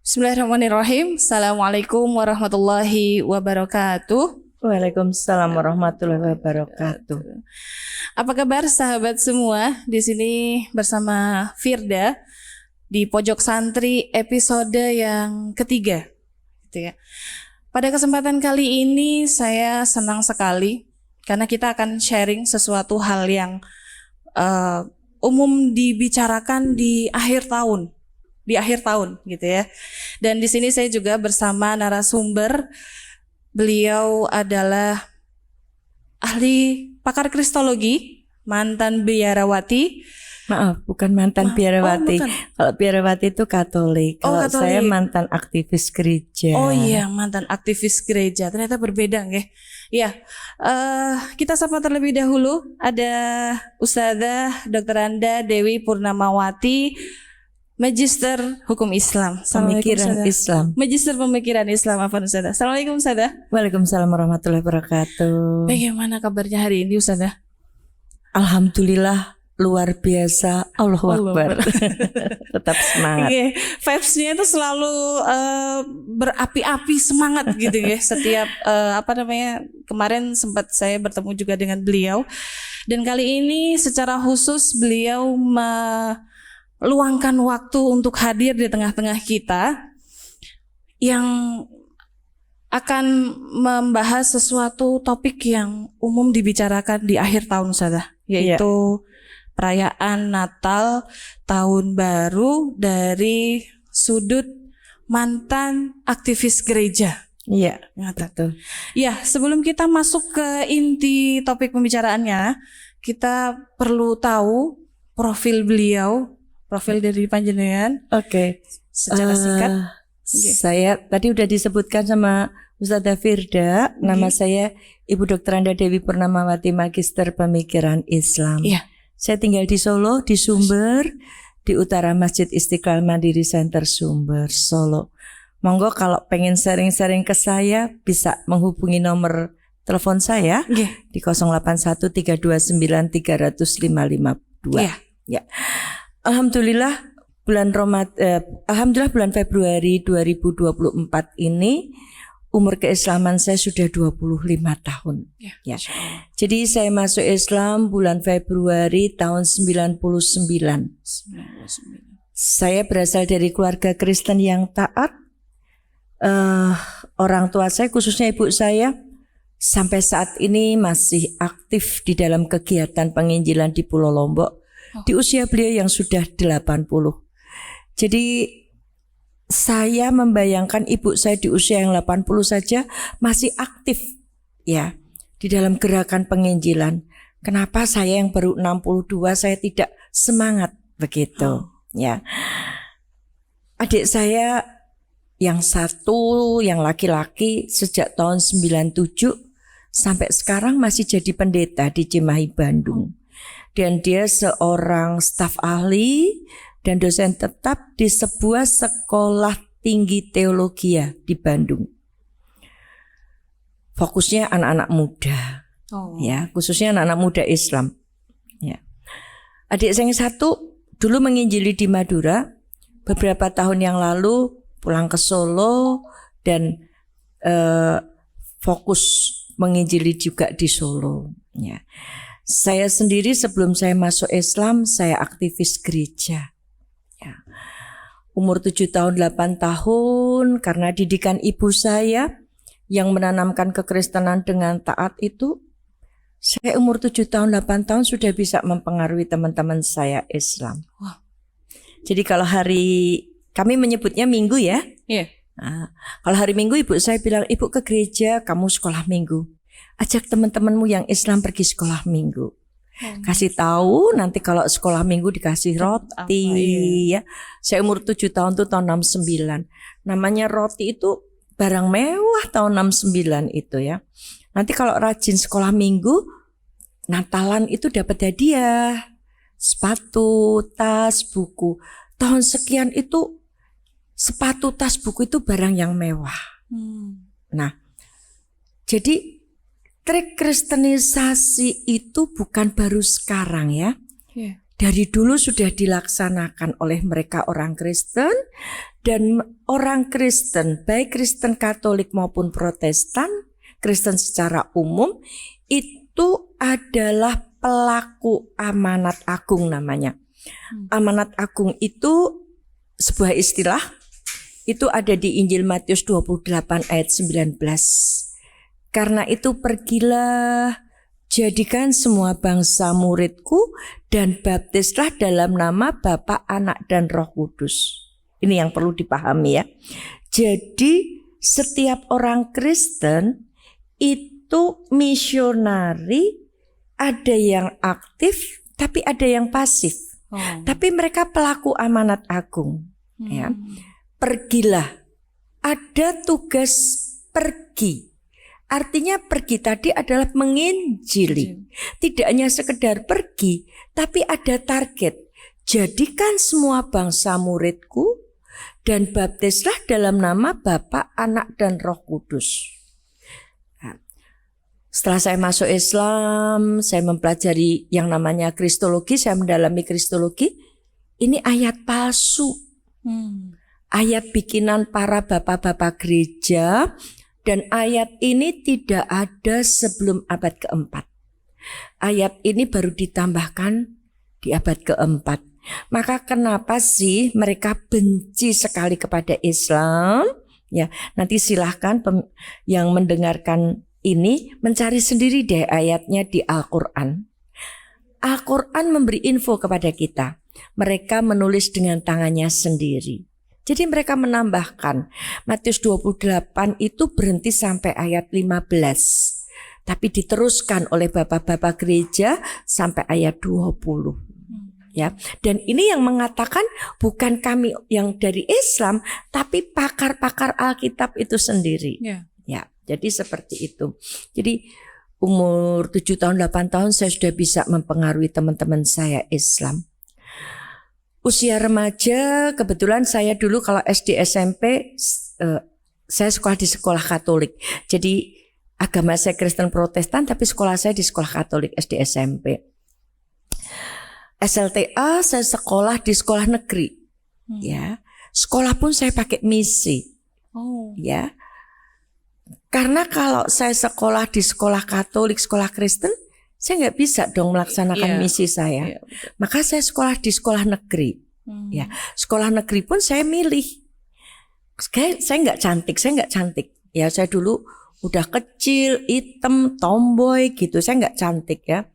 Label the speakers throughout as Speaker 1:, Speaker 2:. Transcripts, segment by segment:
Speaker 1: Bismillahirrahmanirrahim. Assalamualaikum warahmatullahi wabarakatuh.
Speaker 2: Waalaikumsalam warahmatullahi wabarakatuh.
Speaker 1: Apa kabar sahabat semua? Di sini bersama Firda di Pojok Santri episode yang ketiga, gitu ya. Pada kesempatan kali ini saya senang sekali karena kita akan sharing sesuatu hal yang umum dibicarakan di akhir tahun. Gitu ya. Dan di sini saya juga bersama narasumber. Beliau adalah ahli pakar kristologi, mantan biarawati.
Speaker 2: Maaf, bukan mantan biarawati. Kalau biarawati itu Katolik. Kalau saya mantan aktivis gereja.
Speaker 1: Oh iya, mantan aktivis gereja. Ternyata berbeda, nggih. Ya, kita sapa terlebih dahulu. Ada Ustadzah Dr. Anda Dewi Purnamawati, Magister Hukum Islam.
Speaker 2: Pemikiran Islam.
Speaker 1: Magister Pemikiran Islam. Apa Ustazah? Assalamualaikum Ustazah.
Speaker 2: Waalaikumsalam warahmatullahi wabarakatuh.
Speaker 1: Bagaimana kabarnya hari ini Ustazah?
Speaker 2: Alhamdulillah luar biasa. Allahu Akbar. Tetap semangat.
Speaker 1: Okay. Vibes-nya itu selalu berapi-api semangat gitu ya. Setiap kemarin sempat saya bertemu juga dengan beliau. Dan kali ini secara khusus beliau luangkan waktu untuk hadir di tengah-tengah kita yang akan membahas sesuatu topik yang umum dibicarakan di akhir tahun saja, yaitu perayaan Natal, Tahun Baru dari sudut mantan aktivis gereja.
Speaker 2: Iya, betul.
Speaker 1: Ya, sebelum kita masuk ke inti topik pembicaraannya, kita perlu tahu profil beliau. Profil dari panjenengan.
Speaker 2: Oke.
Speaker 1: Secara singkat.
Speaker 2: Saya tadi udah disebutkan sama Ustadzah Firda. Nama saya Ibu Dr. Anda Dewi Purnamawati, Magister Pemikiran Islam.
Speaker 1: Iya.
Speaker 2: Saya tinggal di Solo, di Sumber, di utara Masjid Istiqlal Mandiri Center Sumber, Solo. Monggo kalau pengen sharing-sharing ke saya bisa menghubungi nomor telepon saya di 081 329 30552. Ya. Alhamdulillah bulan Februari 2024 ini umur keislaman saya sudah 25 tahun. Ya. Jadi saya masuk Islam bulan Februari tahun 99. Saya berasal dari keluarga Kristen yang taat. Orang tua saya khususnya ibu saya sampai saat ini masih aktif di dalam kegiatan penginjilan di Pulau Lombok. Di usia beliau yang sudah 80. Jadi saya membayangkan ibu saya di usia yang 80 saja masih aktif ya di dalam gerakan penginjilan. Kenapa saya yang baru 62 saya tidak semangat begitu ya. Adik saya yang satu yang laki-laki sejak tahun 97 sampai sekarang masih jadi pendeta di Cimahi Bandung. Dan dia seorang staf ahli dan dosen tetap di sebuah sekolah tinggi teologi di Bandung. Fokusnya anak-anak muda, ya, khususnya anak-anak muda Islam. Ya. Adik saya yang satu dulu menginjili di Madura, beberapa tahun yang lalu pulang ke Solo dan fokus menginjili juga di Solo. Ya. Saya sendiri sebelum saya masuk Islam, saya aktivis gereja. Ya. Umur 7 tahun, 8 tahun, karena didikan ibu saya yang menanamkan kekristenan dengan taat itu, saya umur 7 tahun, 8 tahun sudah bisa mempengaruhi teman-teman saya Islam.
Speaker 1: Wow.
Speaker 2: Jadi kalau kami menyebutnya Minggu ya.
Speaker 1: Yeah.
Speaker 2: Nah, kalau hari Minggu ibu saya bilang, ibu ke gereja, kamu sekolah Minggu. Ajak teman-temanmu yang Islam pergi sekolah Minggu. Kasih tahu nanti kalau sekolah Minggu dikasih roti ya. Saya umur 7 tahun tuh tahun 69. Namanya roti itu barang mewah tahun 69 itu ya. Nanti kalau rajin sekolah Minggu, Natalan itu dapat hadiah. Sepatu, tas, buku. Tahun sekian itu sepatu, tas, buku itu barang yang mewah. Nah, jadi trik kristenisasi itu bukan baru sekarang ya. dari dulu sudah dilaksanakan oleh mereka orang Kristen, dan orang Kristen, baik Kristen Katolik maupun Protestan, Kristen secara umum, itu adalah pelaku amanat agung namanya. Amanat agung itu sebuah istilah, itu ada di Injil Matius 28 ayat 19. Karena itu pergilah, jadikan semua bangsa muridku dan baptislah dalam nama Bapa, Anak, dan Roh Kudus. Ini yang perlu dipahami ya. Jadi setiap orang Kristen itu misionari, ada yang aktif tapi ada yang pasif. Tapi mereka pelaku amanat agung. Ya. Pergilah, ada tugas pergi. Artinya pergi tadi adalah menginjili. Tidak hanya sekedar pergi, tapi ada target. Jadikan semua bangsa muridku dan baptislah dalam nama Bapa, Anak, dan Roh Kudus. Nah, setelah saya masuk Islam, saya mempelajari yang namanya Kristologi, saya mendalami Kristologi. Ini ayat palsu. Ayat bikinan para bapak-bapak gereja, dan ayat ini tidak ada sebelum abad keempat. Ayat ini baru ditambahkan di abad keempat. Maka kenapa sih mereka benci sekali kepada Islam? Ya, nanti silahkan yang mendengarkan ini mencari sendiri deh ayatnya di Al-Quran. Al-Quran memberi info kepada kita. Mereka menulis dengan tangannya sendiri. Jadi mereka menambahkan, Matius 28 itu berhenti sampai ayat 15. Tapi diteruskan oleh bapak-bapak gereja sampai ayat 20. Ya, dan ini yang mengatakan bukan kami yang dari Islam, tapi pakar-pakar Alkitab itu sendiri. Ya, jadi seperti itu. Jadi umur 7 tahun, 8 tahun saya sudah bisa mempengaruhi teman-teman saya Islam. Usia remaja, kebetulan saya dulu kalau SD SMP, saya sekolah di sekolah Katolik. Jadi agama saya Kristen Protestan, tapi sekolah saya di sekolah Katolik SD SMP. SLTA saya sekolah di sekolah negeri. Ya, sekolah pun saya pakai misi. Ya, karena kalau saya sekolah di sekolah Katolik, sekolah Kristen, saya nggak bisa dong melaksanakan misi saya. Maka saya sekolah di sekolah negeri. Ya, sekolah negeri pun saya milih. Saya nggak cantik. Ya, saya dulu udah kecil, hitam, tomboy gitu. Saya nggak cantik ya.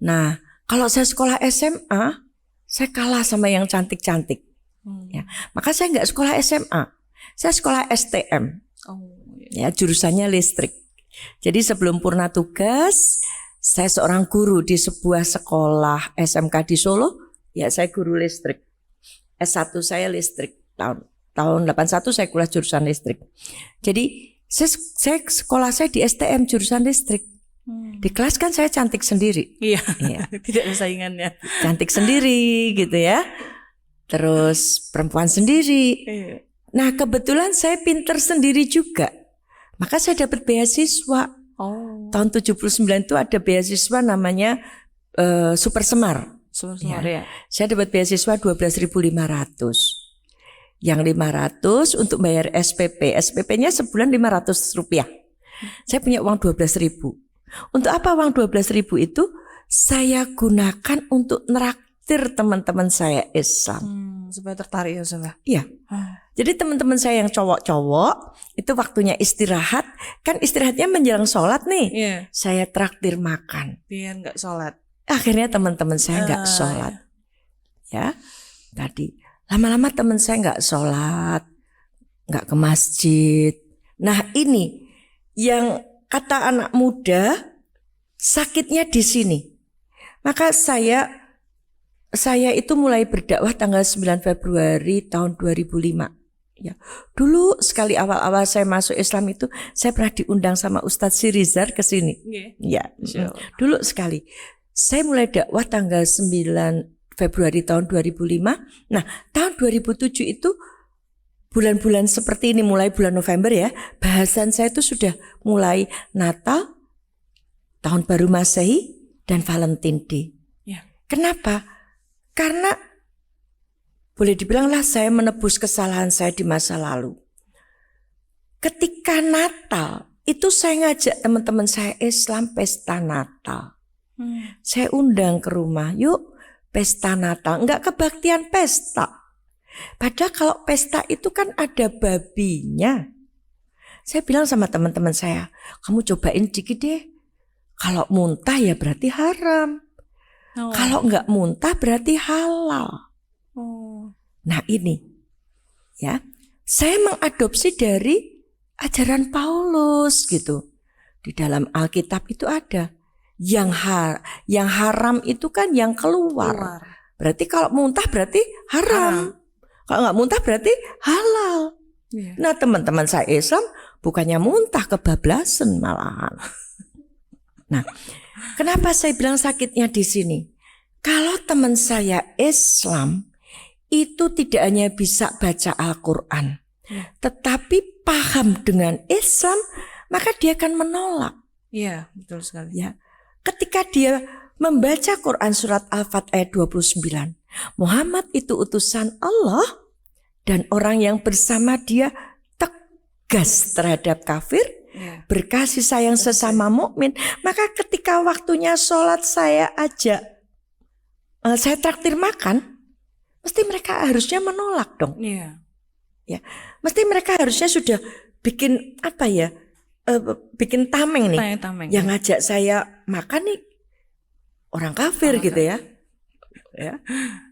Speaker 2: Nah, kalau saya sekolah SMA, saya kalah sama yang cantik-cantik. Ya, maka saya nggak sekolah SMA. Saya sekolah STM. Ya, jurusannya listrik. Jadi sebelum purna tugas, saya seorang guru di sebuah sekolah SMK di Solo. Ya, saya guru listrik. S1 saya listrik. Tahun 81 saya kuliah jurusan listrik. Jadi saya sekolah saya di STM jurusan listrik. Di kelas kan saya cantik sendiri.
Speaker 1: Iya. Tidak ada saingannya.
Speaker 2: Cantik sendiri gitu ya. Terus perempuan sendiri. Nah, kebetulan saya pinter sendiri juga. Maka saya dapat beasiswa. Tahun 79 itu ada beasiswa namanya Super Semar. Ya. Saya dapat beasiswa 12.500. Yang 500 untuk bayar SPP. SPP-nya sebulan 500 rupiah. Saya punya uang 12.000. Untuk apa uang 12.000 itu? Saya gunakan untuk neraktir teman-teman saya Islam.
Speaker 1: Supaya tertarik ya, Saudara.
Speaker 2: Iya. Jadi teman-teman saya yang cowok-cowok itu waktunya istirahat, kan istirahatnya menjelang sholat nih. Saya traktir makan.
Speaker 1: Biar nggak sholat.
Speaker 2: Akhirnya teman-teman saya nggak sholat. Ya, tadi lama-lama teman saya nggak sholat, nggak ke masjid. Nah, ini yang kata anak muda sakitnya di sini. Maka saya itu mulai berdakwah tanggal 9 Februari tahun 2005. Ya, dulu sekali awal-awal saya masuk Islam itu saya pernah diundang sama Ustadz Sirizar ke sini. Ya, dulu sekali. Saya mulai dakwah tanggal 9 Februari tahun 2005. Nah, tahun 2007 itu bulan-bulan seperti ini, mulai bulan November ya, bahasan saya itu sudah mulai Natal, Tahun Baru Masehi, dan Valentine Day. Kenapa? Karena boleh dibilanglah saya menebus kesalahan saya di masa lalu. Ketika Natal, itu saya ngajak teman-teman saya Islam pesta Natal. Saya undang ke rumah, yuk pesta Natal. Enggak kebaktian pesta. Padahal kalau pesta itu kan ada babinya. Saya bilang sama teman-teman saya, kamu cobain dikit deh. Kalau muntah ya berarti haram. Kalau enggak muntah berarti halal. Nah ini, ya, saya mengadopsi dari ajaran Paulus gitu. Di dalam Alkitab itu ada yang haram itu kan yang keluar. Berarti kalau muntah berarti haram. Kalau nggak muntah berarti halal. Nah teman-teman saya Islam bukannya muntah, kebablasan malahan. Nah, kenapa saya bilang sakitnya di sini? Kalau teman saya Islam itu tidak hanya bisa baca Al-Quran, tetapi paham dengan Islam, maka dia akan menolak.
Speaker 1: Iya, betul sekali.
Speaker 2: Ya, ketika dia membaca Quran surat Al-Fat ayat 29, Muhammad itu utusan Allah dan orang yang bersama dia tegas terhadap kafir, berkasih sayang sesama mukmin. Maka ketika waktunya sholat saya ajak, saya traktir makan, mesti mereka harusnya menolak dong.
Speaker 1: Iya.
Speaker 2: Ya, mesti mereka harusnya sudah bikin apa ya, bikin tameng nih.
Speaker 1: Tameng.
Speaker 2: Yang ngajak saya makan nih orang kafir gitu ya. Ya,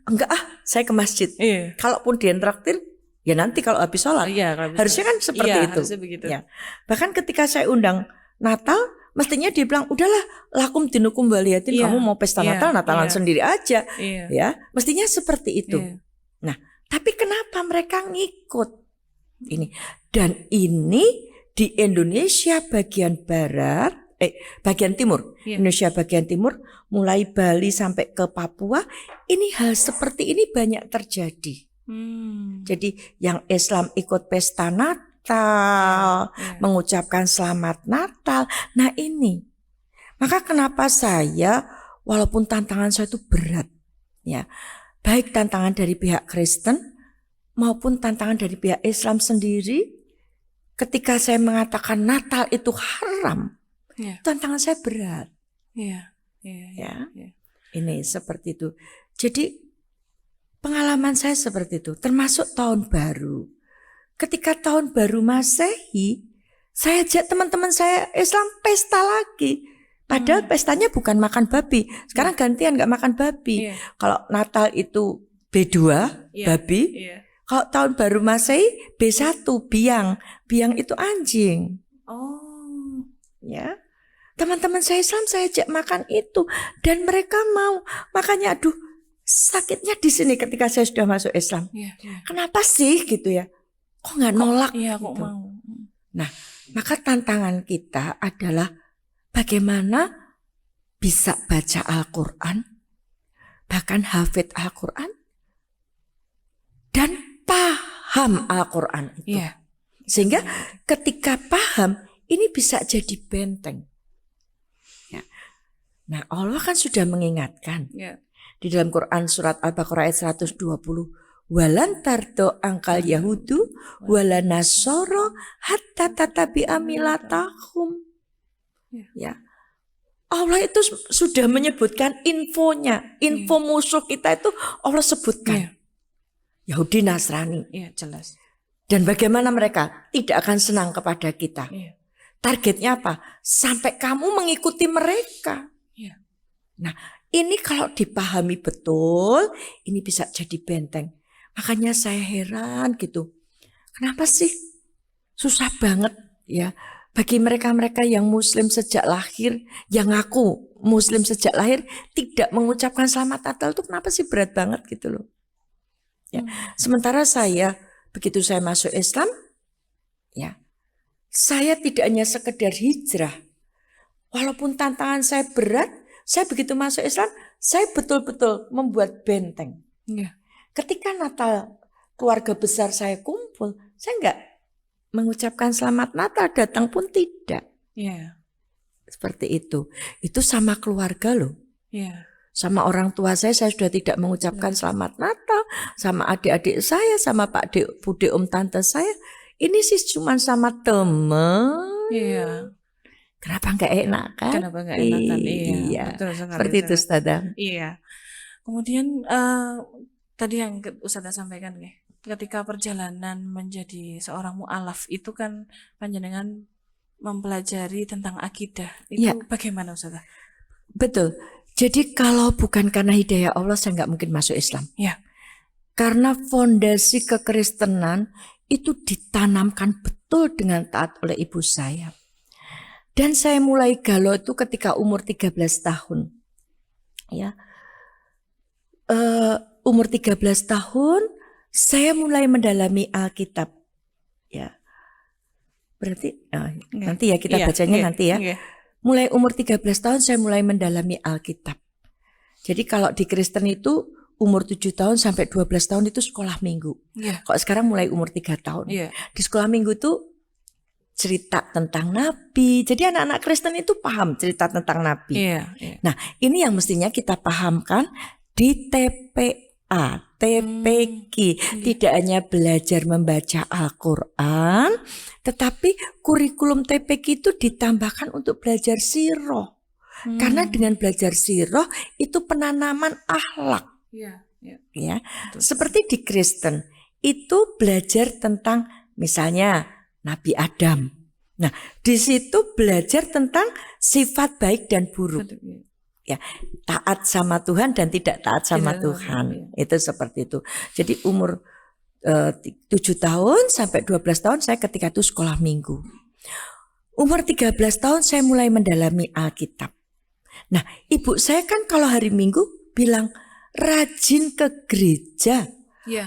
Speaker 2: enggak saya ke masjid.
Speaker 1: Iya.
Speaker 2: Kalaupun dia traktir, ya nanti kalau habis sholat.
Speaker 1: Iya,
Speaker 2: harusnya kan seperti itu.
Speaker 1: Harusnya begitu.
Speaker 2: Ya. Bahkan ketika saya undang Natal, mestinya dia bilang, udahlah lakum dinukum waliyatin, kamu mau pesta Natal, Natalan sendiri aja. Ya, mestinya seperti itu. Nah, tapi kenapa mereka ngikut ini? Dan ini di Indonesia bagian barat, bagian timur, Indonesia bagian timur, mulai Bali sampai ke Papua, ini hal seperti ini banyak terjadi. Jadi yang Islam ikut pesta Natal, mengucapkan selamat Natal. Nah ini, maka kenapa saya, walaupun tantangan saya itu berat, ya, baik tantangan dari pihak Kristen maupun tantangan dari pihak Islam sendiri, ketika saya mengatakan Natal itu haram, tantangan saya berat. Ini seperti itu. Jadi pengalaman saya seperti itu, termasuk tahun baru. Ketika tahun baru Masehi, saya ajak teman-teman saya Islam pesta lagi. Padahal pestanya bukan makan babi. Sekarang gantian gak makan babi. Kalau Natal itu B2, babi. Kalau tahun baru Masehi B1, biang. Biang itu anjing. Ya. Teman-teman saya Islam saya ajak makan itu. Dan mereka mau. Makanya aduh, sakitnya di sini ketika saya sudah masuk Islam. Kenapa sih gitu ya? Kok nggak nolak?
Speaker 1: Kok
Speaker 2: gitu.
Speaker 1: mau.
Speaker 2: Nah, maka tantangan kita adalah bagaimana bisa baca Al-Quran, bahkan hafid Al-Quran, dan paham Al-Quran itu. Sehingga ketika paham, ini bisa jadi benteng. Ya. Nah, Allah kan sudah mengingatkan. Di dalam Quran surat Al-Baqarah ayat 120, walan tardo angkal Yahudu wala nasoro hatta tatabi amilatahum. Ya. Allah itu sudah menyebutkan infonya, info musuh kita itu Allah sebutkan. Yahudi Nasrani.
Speaker 1: Jelas.
Speaker 2: Dan bagaimana mereka tidak akan senang kepada kita. Targetnya apa? Sampai kamu mengikuti mereka. Nah, ini kalau dipahami betul, ini bisa jadi benteng. Makanya saya heran gitu. Kenapa sih susah banget ya bagi mereka-mereka yang muslim sejak lahir, yang ngaku muslim sejak lahir tidak mengucapkan selamat Natal itu kenapa sih berat banget gitu loh. Ya. Sementara saya begitu saya masuk Islam, ya, saya tidak hanya sekedar hijrah. Walaupun tantangan saya berat, saya begitu masuk Islam, saya betul-betul membuat benteng. Ketika Natal keluarga besar saya kumpul, saya enggak mengucapkan selamat Natal, datang pun tidak. Seperti itu. Itu sama keluarga loh. Sama orang tua saya sudah tidak mengucapkan selamat Natal. Sama adik-adik saya, sama Pak Dek, Bude, Om, Tante saya. Ini sih cuma sama temen.
Speaker 1: Iya.
Speaker 2: Kenapa nggak enak kan?
Speaker 1: Kenapa nggak enakan? Iya. Betul sekali.
Speaker 2: Seperti itu, Ustazah.
Speaker 1: Iya. Kemudian tadi yang Ustazah sampaikan nih, ketika perjalanan menjadi seorang mu'alaf itu kan panjenengan mempelajari tentang akidah. Itu bagaimana Ustazah?
Speaker 2: Betul. Jadi kalau bukan karena hidayah Allah saya nggak mungkin masuk Islam.
Speaker 1: Ya.
Speaker 2: Karena fondasi kekristenan itu ditanamkan betul dengan taat oleh ibu saya. Dan saya mulai galau itu ketika umur 13 tahun. Ya. Umur 13 tahun saya mulai mendalami Alkitab. Ya. Berarti nanti ya kita bacanya nanti ya. Mulai umur 13 tahun saya mulai mendalami Alkitab. Jadi kalau di Kristen itu umur 7 tahun sampai 12 tahun itu sekolah minggu. Kok sekarang mulai umur 3 tahun. Di sekolah minggu itu cerita tentang Nabi. Jadi anak-anak Kristen itu paham cerita tentang Nabi. Nah, ini yang mestinya kita pahamkan di TPA, TPQ. Tidak hanya belajar membaca Al-Quran, tetapi kurikulum TPQ itu ditambahkan untuk belajar sirah. Karena dengan belajar sirah itu penanaman akhlak. Ya, seperti di Kristen itu belajar tentang misalnya Nabi Adam. Nah, di situ belajar tentang sifat baik dan buruk. Ya, taat sama Tuhan dan tidak taat sama Tuhan. Itu seperti itu. Jadi umur 7 tahun sampai 12 tahun saya ketika itu sekolah minggu. Umur 13 tahun saya mulai mendalami Alkitab. Nah, ibu saya kan kalau hari Minggu bilang rajin ke gereja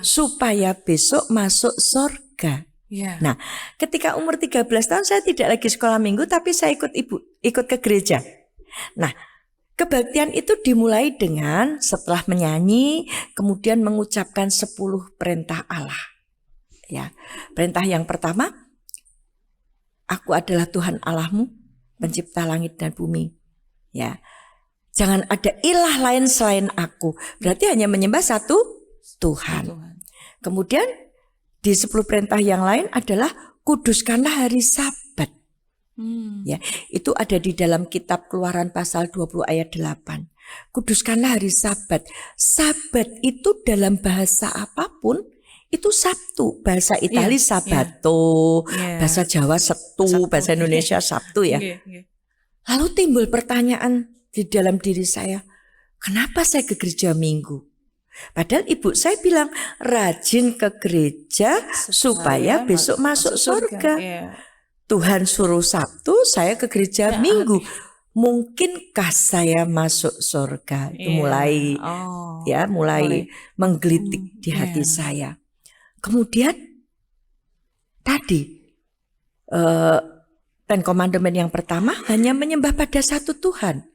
Speaker 2: supaya besok masuk surga. Nah, ketika umur 13 tahun saya tidak lagi sekolah minggu tapi saya ikut ke gereja. Nah, kebaktian itu dimulai dengan setelah menyanyi kemudian mengucapkan 10 perintah Allah. Ya, perintah yang pertama, aku adalah Tuhan Allahmu, pencipta langit dan bumi. Ya. Jangan ada ilah lain selain aku. Berarti hanya menyembah satu Tuhan. Kemudian di 10 perintah yang lain adalah kuduskanlah hari Sabat. Ya, itu ada di dalam kitab Keluaran pasal 20 ayat 8. Kuduskanlah hari Sabat. Sabat itu dalam bahasa apapun itu Sabtu. Bahasa Italia Sabato, bahasa Jawa Setu, bahasa Indonesia Sabtu ya. Lalu timbul pertanyaan di dalam diri saya, kenapa saya ke gereja Minggu? Padahal ibu saya bilang rajin ke gereja supaya besok masuk surga. Tuhan suruh Sabtu, saya ke gereja Minggu. Mungkinkah saya masuk surga? Itu mulai menggelitik di hati saya. Kemudian tadi Ten Commandment yang pertama hanya menyembah pada satu Tuhan.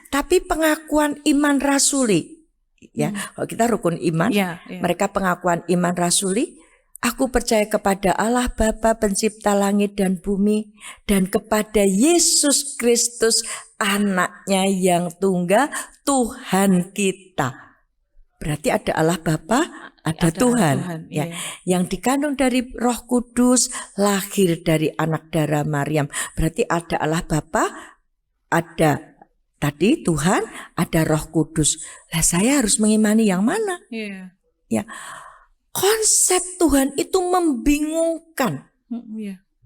Speaker 2: Tapi pengakuan iman rasuli, ya, kalau kita rukun iman, mereka pengakuan iman rasuli, aku percaya kepada Allah Bapa pencipta langit dan bumi dan kepada Yesus Kristus anaknya yang tunggal Tuhan kita. Berarti ada Allah Bapa, ada Tuhan, ya, yang dikandung dari Roh Kudus, lahir dari anak darah Maryam. Berarti ada Allah Bapa, ada tadi Tuhan, ada Roh Kudus. Lah saya harus mengimani yang mana? Ya, konsep Tuhan itu membingungkan.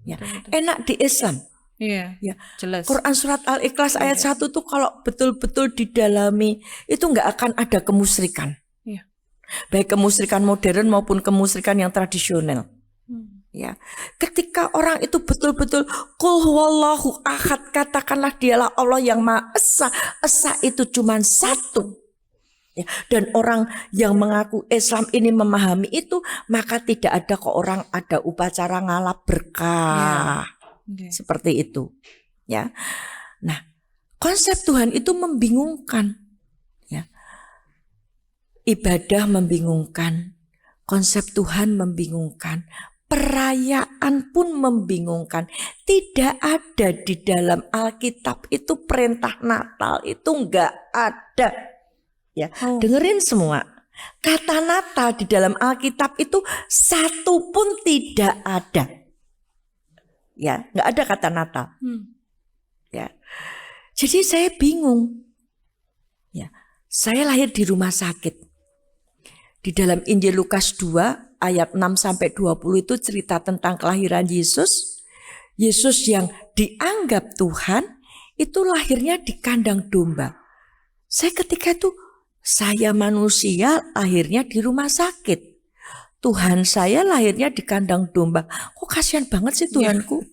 Speaker 2: Ya, enak di Islam. Ya, jelas. Quran surat Al-Ikhlas ayat 1 tuh kalau betul-betul didalami itu nggak akan ada kemusyrikan. Baik kemusyrikan modern maupun kemusyrikan yang tradisional. Ya, ketika orang itu betul-betul qul huwallahu ahad, katakanlah dialah Allah yang Maha Esa. Esa itu cuma satu. Ya, dan orang yang mengaku Islam ini memahami itu, maka tidak ada kok orang ada upacara ngalap berkah. Seperti itu. Ya. Nah, konsep Tuhan itu membingungkan. Ya. Ibadah membingungkan, konsep Tuhan membingungkan. Perayaan pun membingungkan. Tidak ada di dalam Alkitab itu perintah Natal. Itu enggak ada. Ya, dengerin semua. Kata Natal di dalam Alkitab itu satu pun tidak ada. Ya, nggak ada kata Natal. Ya, jadi saya bingung. Ya, saya lahir di rumah sakit. Di dalam Injil Lukas 2 ayat 6 sampai 20 itu cerita tentang kelahiran Yesus. Yesus yang dianggap Tuhan itu lahirnya di kandang domba. Saya ketika itu, saya manusia lahirnya di rumah sakit. Tuhan saya lahirnya di kandang domba. Kok kasihan banget sih Tuhanku?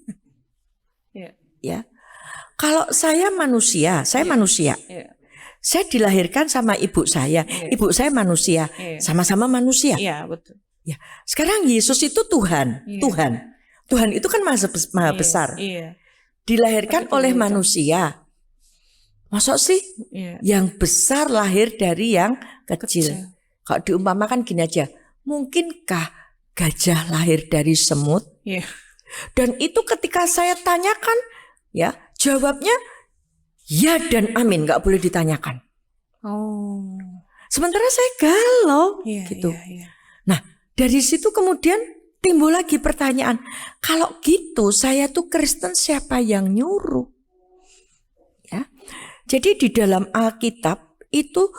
Speaker 2: Ya. Kalau saya manusia, manusia. Saya dilahirkan sama ibu saya. Ibu saya manusia. Sama-sama manusia.
Speaker 1: Iya, betul.
Speaker 2: Ya. Sekarang Yesus itu Tuhan. Tuhan itu kan maha besar. Dilahirkan oleh manusia. Masuk sih yang besar lahir dari yang kecil. Kalau diumpamakan gini aja, mungkinkah gajah lahir dari semut? Dan itu ketika saya tanyakan, ya jawabnya ya dan amin, nggak boleh ditanyakan. Sementara saya galau gitu. Nah dari situ kemudian timbul lagi pertanyaan, kalau gitu saya tuh Kristen siapa yang nyuruh? Ya. Jadi di dalam Alkitab itu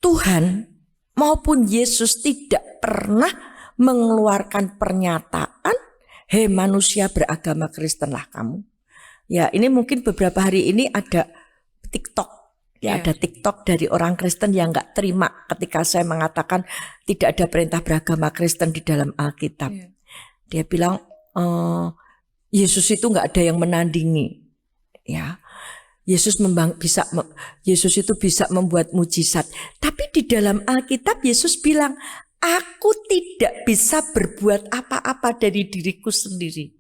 Speaker 2: Tuhan maupun Yesus tidak pernah mengeluarkan pernyataan, hei manusia beragama Kristenlah kamu. Ya ini mungkin beberapa hari ini ada TikTok. Ya ada TikTok dari orang Kristen yang gak terima ketika saya mengatakan tidak ada perintah beragama Kristen di dalam Alkitab. Dia bilang Yesus itu gak ada yang menandingi. Ya. Yesus itu bisa membuat mujizat. Tapi di dalam Alkitab Yesus bilang, aku tidak bisa berbuat apa-apa dari diriku sendiri.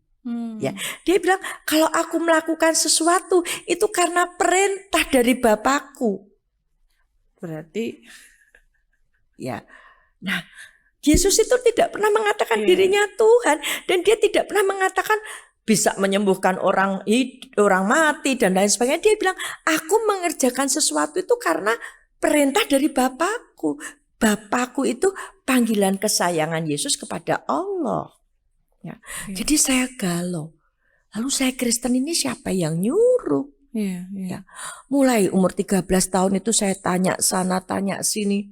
Speaker 2: Ya, dia bilang kalau aku melakukan sesuatu itu karena perintah dari Bapakku.
Speaker 1: Berarti,
Speaker 2: ya. Nah, Yesus itu tidak pernah mengatakan dirinya Tuhan dan dia tidak pernah mengatakan bisa menyembuhkan orang mati dan lain sebagainya. Dia bilang, aku mengerjakan sesuatu itu karena perintah dari Bapakku. Bapakku itu panggilan kesayangan Yesus kepada Allah. Ya. Jadi saya galau. Lalu saya Kristen ini siapa yang nyuruh? Ya. Mulai umur 13 tahun itu saya tanya sana, tanya sini.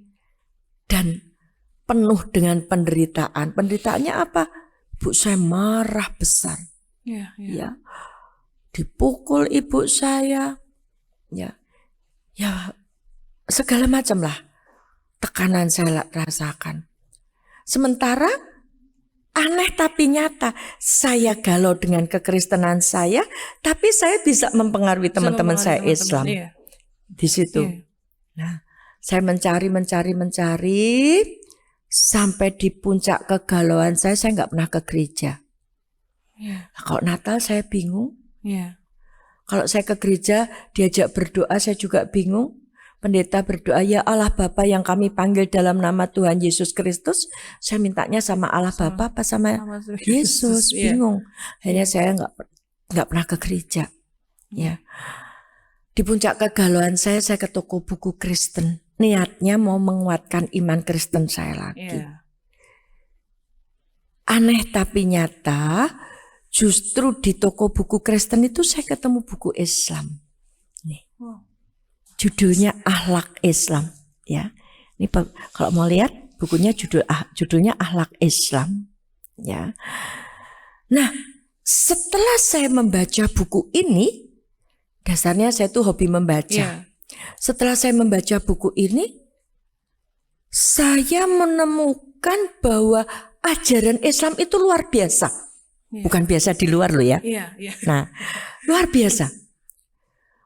Speaker 2: Dan penuh dengan penderitaan. Penderitaannya apa? Bu, saya marah besar. Ya, dipukul ibu saya, ya segala macam lah tekanan saya rasakan. Sementara aneh tapi nyata, saya galau dengan kekristenan saya, tapi saya bisa mempengaruhi teman-teman saya Islam di situ. Nah, saya mencari sampai di puncak kegalauan saya nggak pernah ke gereja. Kalau Natal saya bingung. Kalau saya ke gereja diajak berdoa saya juga bingung. Pendeta berdoa, ya Allah Bapa yang kami panggil dalam nama Tuhan Yesus Kristus. Saya mintanya sama Allah Bapa apa sama Yesus? Bingung. Akhirnya saya nggak pernah ke gereja. Ya. Di puncak kegalauan saya ke toko buku Kristen. Niatnya mau menguatkan iman Kristen saya lagi. Aneh tapi nyata. Justru di toko buku Kristen itu saya ketemu buku Islam. Nih. Judulnya Akhlak Islam, ya. Ini kalau mau lihat bukunya judulnya Akhlak Islam, ya. Nah, setelah saya membaca buku ini, dasarnya saya tuh hobi membaca. Setelah saya membaca buku ini, saya menemukan bahwa ajaran Islam itu luar biasa. Bukan biasa di luar loh ya. Nah, luar biasa.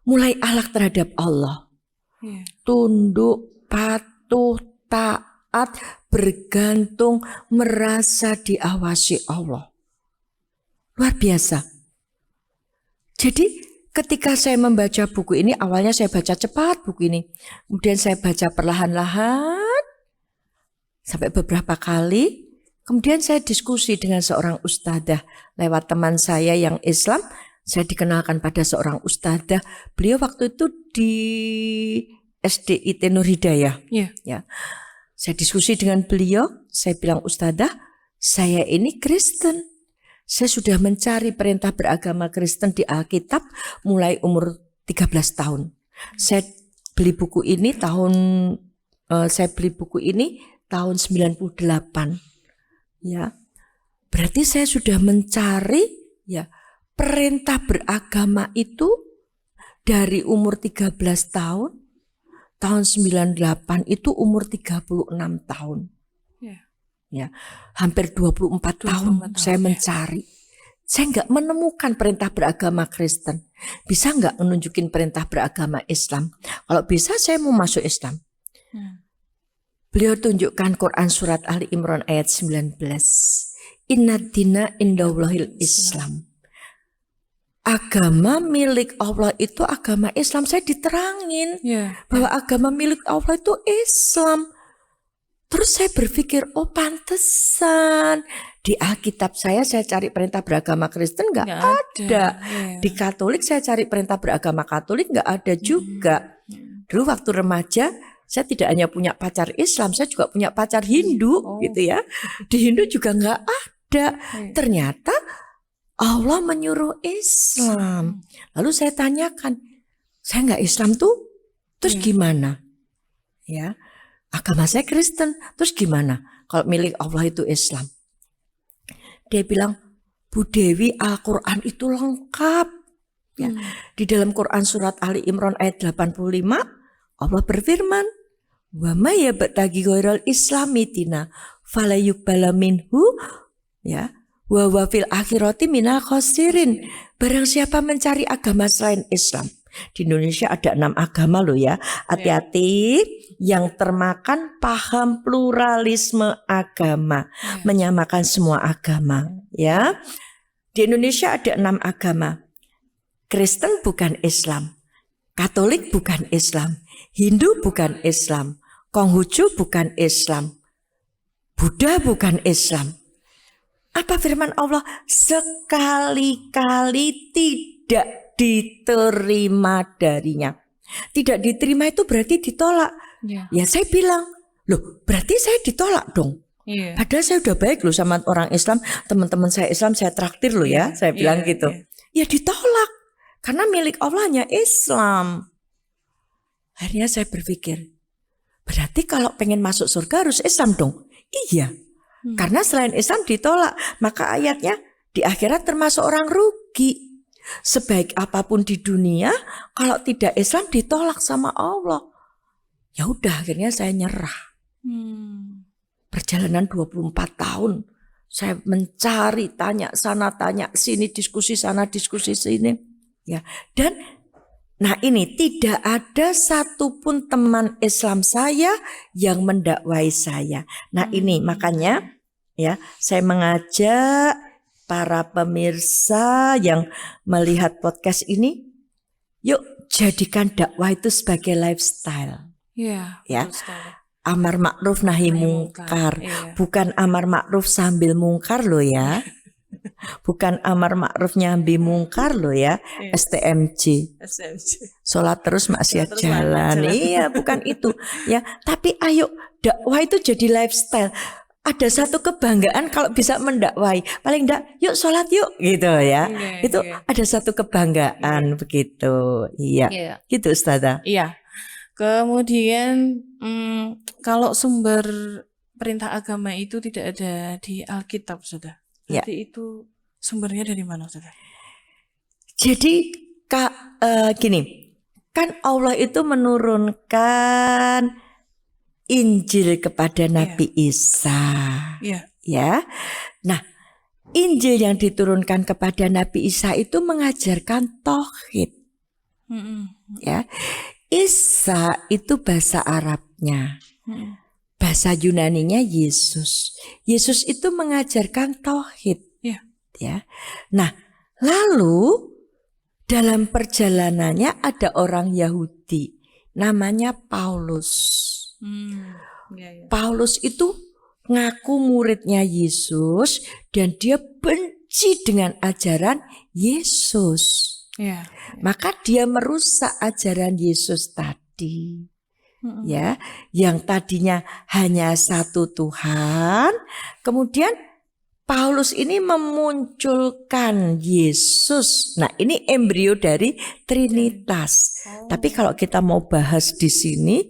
Speaker 2: Mulai akhlak terhadap Allah. Tunduk, patuh, taat, bergantung, merasa diawasi Allah. Luar biasa. Jadi ketika saya membaca buku ini, awalnya saya baca cepat buku ini. Kemudian saya baca perlahan-lahan. Sampai beberapa kali. Kemudian saya diskusi dengan seorang ustadzah lewat teman saya yang Islam. Saya dikenalkan pada seorang ustadzah. Beliau waktu itu di SDIT Nur Hidayah.
Speaker 1: Iya.
Speaker 2: Ya. Saya diskusi dengan beliau, saya bilang, Ustadzah, saya ini Kristen. Saya sudah mencari perintah beragama Kristen di Alkitab mulai umur 13 tahun. Saya beli buku ini tahun 98. Ya. Berarti saya sudah mencari ya perintah beragama itu dari umur 13 tahun. Tahun 98 itu umur 36 tahun. Ya, hampir 24 tahun saya mencari. Saya nggak menemukan perintah beragama Kristen. Bisa nggak menunjukin perintah beragama Islam? Kalau bisa saya mau masuk Islam. Beliau tunjukkan Quran surat Ali Imran ayat 19. Inna dina indallahil Islam. Agama milik Allah itu agama Islam. Saya diterangin bahwa agama milik Allah itu Islam. Terus saya berpikir, oh pantesan di Alkitab saya cari perintah beragama Kristen nggak ada. Di Katolik saya cari perintah beragama Katolik nggak ada juga. Dulu waktu remaja saya tidak hanya punya pacar Islam, saya juga punya pacar Hindu gitu ya. Di Hindu juga nggak ada. Ternyata Allah menyuruh Islam. Lalu saya tanyakan, saya nggak Islam tuh, terus gimana? Ya, agama saya Kristen, terus gimana? Kalau milik Allah itu Islam. Dia bilang, Bu Dewi, Al-Quran itu lengkap. Ya, di dalam Quran surat Ali Imran ayat 85, Allah berfirman, wa may yabtaghi ghairal islami dina fala yuqbala minhu, ya. Wa fil akhirati minal khosirin. Barang siapa mencari agama selain Islam. Di Indonesia ada 6 agama loh ya. Hati-hati yang termakan paham pluralisme agama, menyamakan semua agama ya. Di Indonesia ada 6 agama. Kristen bukan Islam, Katolik bukan Islam, Hindu bukan Islam, Konghucu bukan Islam, Buddha bukan Islam. Apa firman Allah? Sekali-kali tidak diterima darinya. Tidak diterima itu berarti ditolak. Ya saya bilang, loh berarti saya ditolak dong. Padahal saya udah baik loh sama orang Islam. Teman-teman saya Islam saya traktir loh ya. Saya bilang gitu. Ya ditolak. Karena milik Allahnya Islam. Akhirnya saya berpikir, berarti kalau pengen masuk surga harus Islam dong. Iya. Karena selain Islam ditolak, maka ayatnya di akhirat termasuk orang rugi. Sebaik apapun di dunia, kalau tidak Islam ditolak sama Allah. Ya udah, akhirnya saya nyerah. Perjalanan 24 tahun, saya mencari, tanya sana, tanya sini, diskusi sana, diskusi sini. Ya, dan nah ini tidak ada satupun teman Islam saya yang mendakwai saya. Nah ini makanya ya saya mengajak para pemirsa yang melihat podcast ini, yuk jadikan dakwah itu sebagai lifestyle. Ya, amar ma'ruf nahi mungkar, bukan amar ma'ruf sambil mungkar loh ya. Bukan amar ma'ruf nyambi mungkar loh ya. STMJ. Sholat terus maksiat jalan. Iya, bukan itu ya. Tapi ayo dakwah itu jadi lifestyle. Ada satu kebanggaan kalau bisa mendakwai. Paling enggak yuk sholat yuk gitu ya. Itu ada satu kebanggaan begitu. Iya. Gitu Ustazah.
Speaker 1: Iya. Kemudian kalau sumber perintah agama itu tidak ada di Alkitab sudah. Berarti itu sumbernya dari mana Ustazah?
Speaker 2: Jadi gini, kan Allah itu menurunkan Injil kepada Nabi Isa. Ya. Nah, Injil yang diturunkan kepada Nabi Isa itu mengajarkan tauhid. Ya. Isa itu bahasa Arabnya. Bahasa Yunaninya Yesus. Yesus itu mengajarkan tauhid. Ya. Nah, lalu dalam perjalanannya ada orang Yahudi namanya Paulus. Paulus itu ngaku muridnya Yesus dan dia benci dengan ajaran Yesus. Maka dia merusak ajaran Yesus tadi. ya, yang tadinya hanya satu Tuhan, kemudian Paulus ini memunculkan Yesus. Nah, ini embrio dari Trinitas. Tapi kalau kita mau bahas di sini,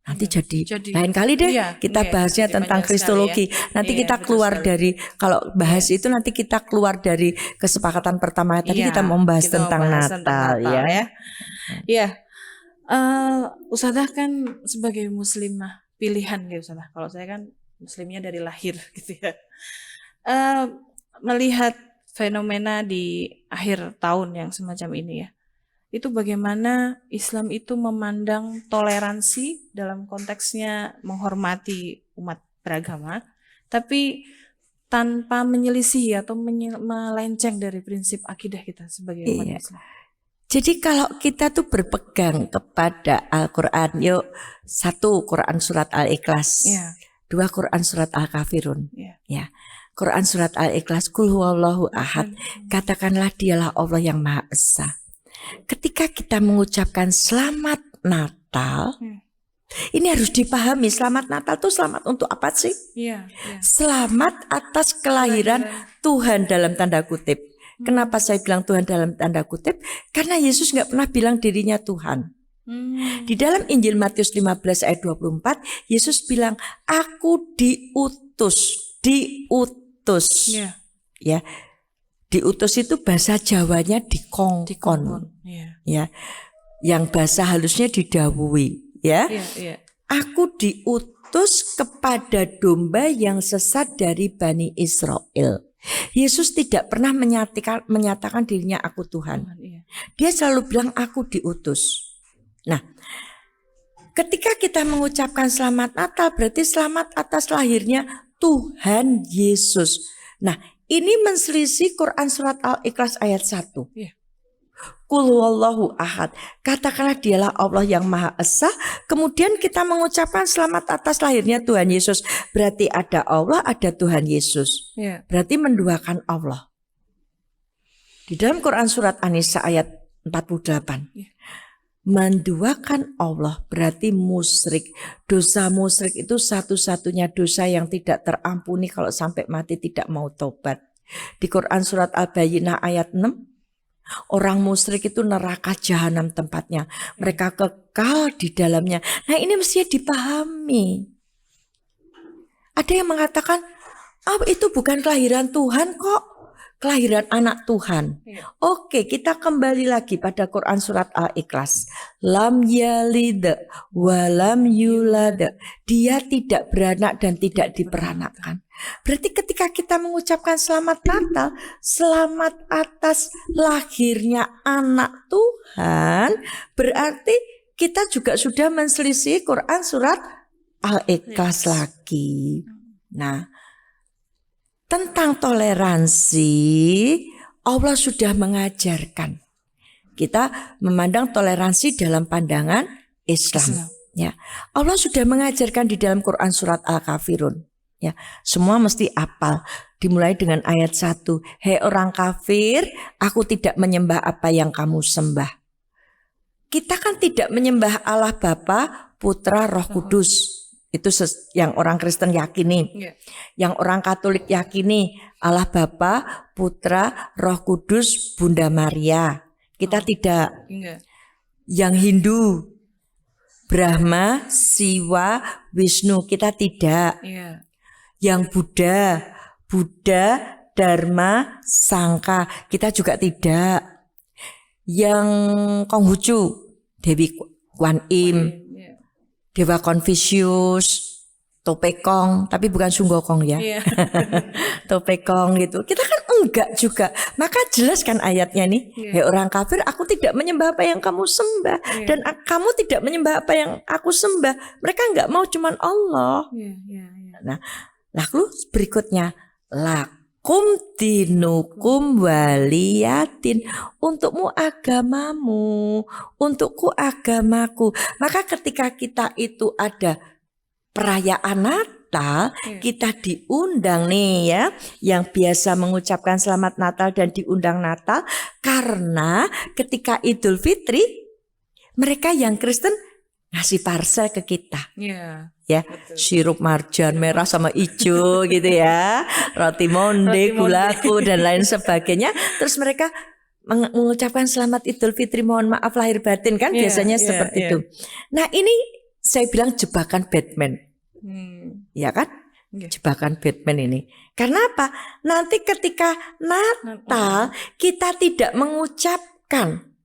Speaker 2: nanti jadi lain kali deh. Kita bahasnya tentang Kristologi. Nanti kita keluar dari, kalau bahas itu nanti kita keluar dari kesepakatan pertama. Tadi kita membahas tentang Natal, ya.
Speaker 1: Iya. Ustadzah kan sebagai muslimah pilihan ya Ustadzah. Kalau saya kan muslimnya dari lahir gitu ya. Melihat fenomena di akhir tahun yang semacam ini ya, itu bagaimana Islam itu memandang toleransi dalam konteksnya menghormati umat beragama, tapi tanpa menyelisih atau melenceng dari prinsip akidah kita sebagai umat Islam.
Speaker 2: Jadi kalau kita tuh berpegang kepada Al-Quran, yuk, 1 Quran surat Al-Ikhlas, 2 Quran surat Al-Kafirun, ya. Quran surat Al-Ikhlas, Qul huwallahu ahad, katakanlah dialah Allah yang Maha Esa. Ketika kita mengucapkan selamat Natal, ini harus dipahami, selamat Natal itu selamat untuk apa sih? Selamat atas kelahiran Tuhan dalam tanda kutip. Kenapa saya bilang Tuhan dalam tanda kutip? Karena Yesus nggak pernah bilang dirinya Tuhan. Di dalam Injil Matius 15 ayat 24, Yesus bilang, aku diutus. Ya, diutus itu bahasa Jawanya dikongkon. Ya, yang bahasa halusnya didhawuhi. Ya, aku diutus kepada domba yang sesat dari Bani Israel. Yesus tidak pernah menyatakan dirinya aku Tuhan. Dia selalu bilang aku diutus. Nah, ketika kita mengucapkan selamat Natal, berarti selamat atas lahirnya Tuhan Yesus. Nah, ini menselisih Quran surat Al-Ikhlas ayat 1. Qul huwallahu ahad, katakanlah dialah Allah yang Maha Esa. Kemudian kita mengucapkan selamat atas lahirnya Tuhan Yesus. Berarti ada Allah, ada Tuhan Yesus. Berarti menduakan Allah. Di dalam Quran surat An-Nisa ayat 48. Menduakan Allah berarti musyrik. Dosa musyrik itu satu-satunya dosa yang tidak terampuni kalau sampai mati tidak mau tobat. Di Quran surat Al-Bayyinah ayat 6, orang musyrik itu neraka jahanam tempatnya. Mereka kekal di dalamnya. Nah, ini mesti dipahami. Ada yang mengatakan, itu bukan kelahiran Tuhan kok. Kelahiran anak Tuhan. Oke, kita kembali lagi pada Quran surat Al-Ikhlas. Lam yalid wa lam yulad. Dia tidak beranak dan tidak diperanakan. Berarti ketika kita mengucapkan selamat Natal, selamat atas lahirnya anak Tuhan, berarti kita juga sudah menselisih Quran surat Al-Ikhlas lagi. Nah, tentang toleransi, Allah sudah mengajarkan. Kita memandang toleransi dalam pandangan Islam. Ya, Allah sudah mengajarkan di dalam Quran surat Al-Kafirun. Ya, semua mesti hafal. Dimulai dengan ayat 1. Hei orang kafir, aku tidak menyembah apa yang kamu sembah. Kita kan tidak menyembah Allah Bapa, Putra, Roh Kudus. Itu yang orang Kristen yakini. Yang orang Katolik yakini Allah Bapa, Putra, Roh Kudus, Bunda Maria. Kita tidak. Yang Hindu Brahma, Siwa, Wisnu. Kita tidak. Yang Buddha, Dharma, Sangka. Kita juga tidak. Yang Konghucu, Dewi Kwan Im, Dewa Konfusius, Topekong, tapi bukan Sunggokong ya. Topekong gitu. Kita kan enggak juga. Maka jelas kan ayatnya nih. Hei orang kafir, aku tidak menyembah apa yang kamu sembah. Dan kamu tidak menyembah apa yang aku sembah. Mereka enggak mau cuman Allah. Nah, lalu berikutnya, lakum dinukum waliyatin. Untukmu agamamu, untukku agamaku. Maka ketika kita itu ada perayaan Natal, kita diundang nih ya, yang biasa mengucapkan selamat Natal dan diundang Natal. Karena ketika Idul Fitri, mereka yang Kristen ngasih parsel ke kita.
Speaker 1: Iya.
Speaker 2: Ya,
Speaker 1: Betul.
Speaker 2: sirup marjan merah sama hijau gitu ya, roti monde, gulaku dan lain sebagainya. Terus mereka mengucapkan selamat Idul Fitri, mohon maaf lahir batin kan, biasanya seperti itu. Nah ini saya bilang jebakan Batman, ya kan? Jebakan Batman ini. Karena apa? Nanti ketika Natal kita tidak mengucapkan,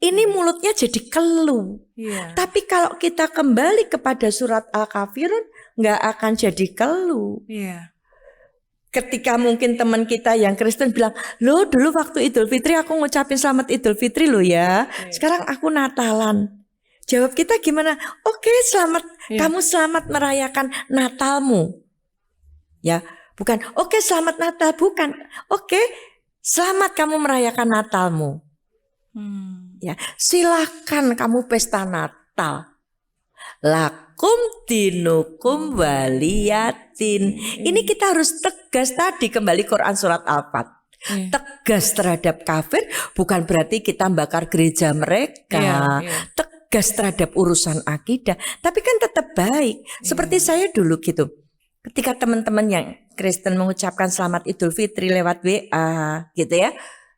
Speaker 2: ini mulutnya jadi keluh. Tapi kalau kita kembali kepada surat Al-Kafirun, nggak akan jadi keluh. Ketika mungkin teman kita yang Kristen bilang, loh dulu waktu Idul Fitri aku ngucapin selamat Idul Fitri loh ya, sekarang aku Natalan. Jawab kita gimana? Oke, selamat, kamu selamat merayakan Natalmu. Ya, bukan, oke selamat Natal, bukan. Oke, selamat kamu merayakan Natalmu. Ya, silakan kamu pesta Natal. Lakum dinukum waliyatin. Ini kita harus tegas tadi, kembali Quran surat Al-Fat. Tegas terhadap kafir bukan berarti kita bakar gereja mereka. Tegas terhadap urusan akidah, tapi kan tetap baik. Seperti saya dulu gitu. Ketika teman-teman yang Kristen mengucapkan selamat Idul Fitri lewat WA gitu ya.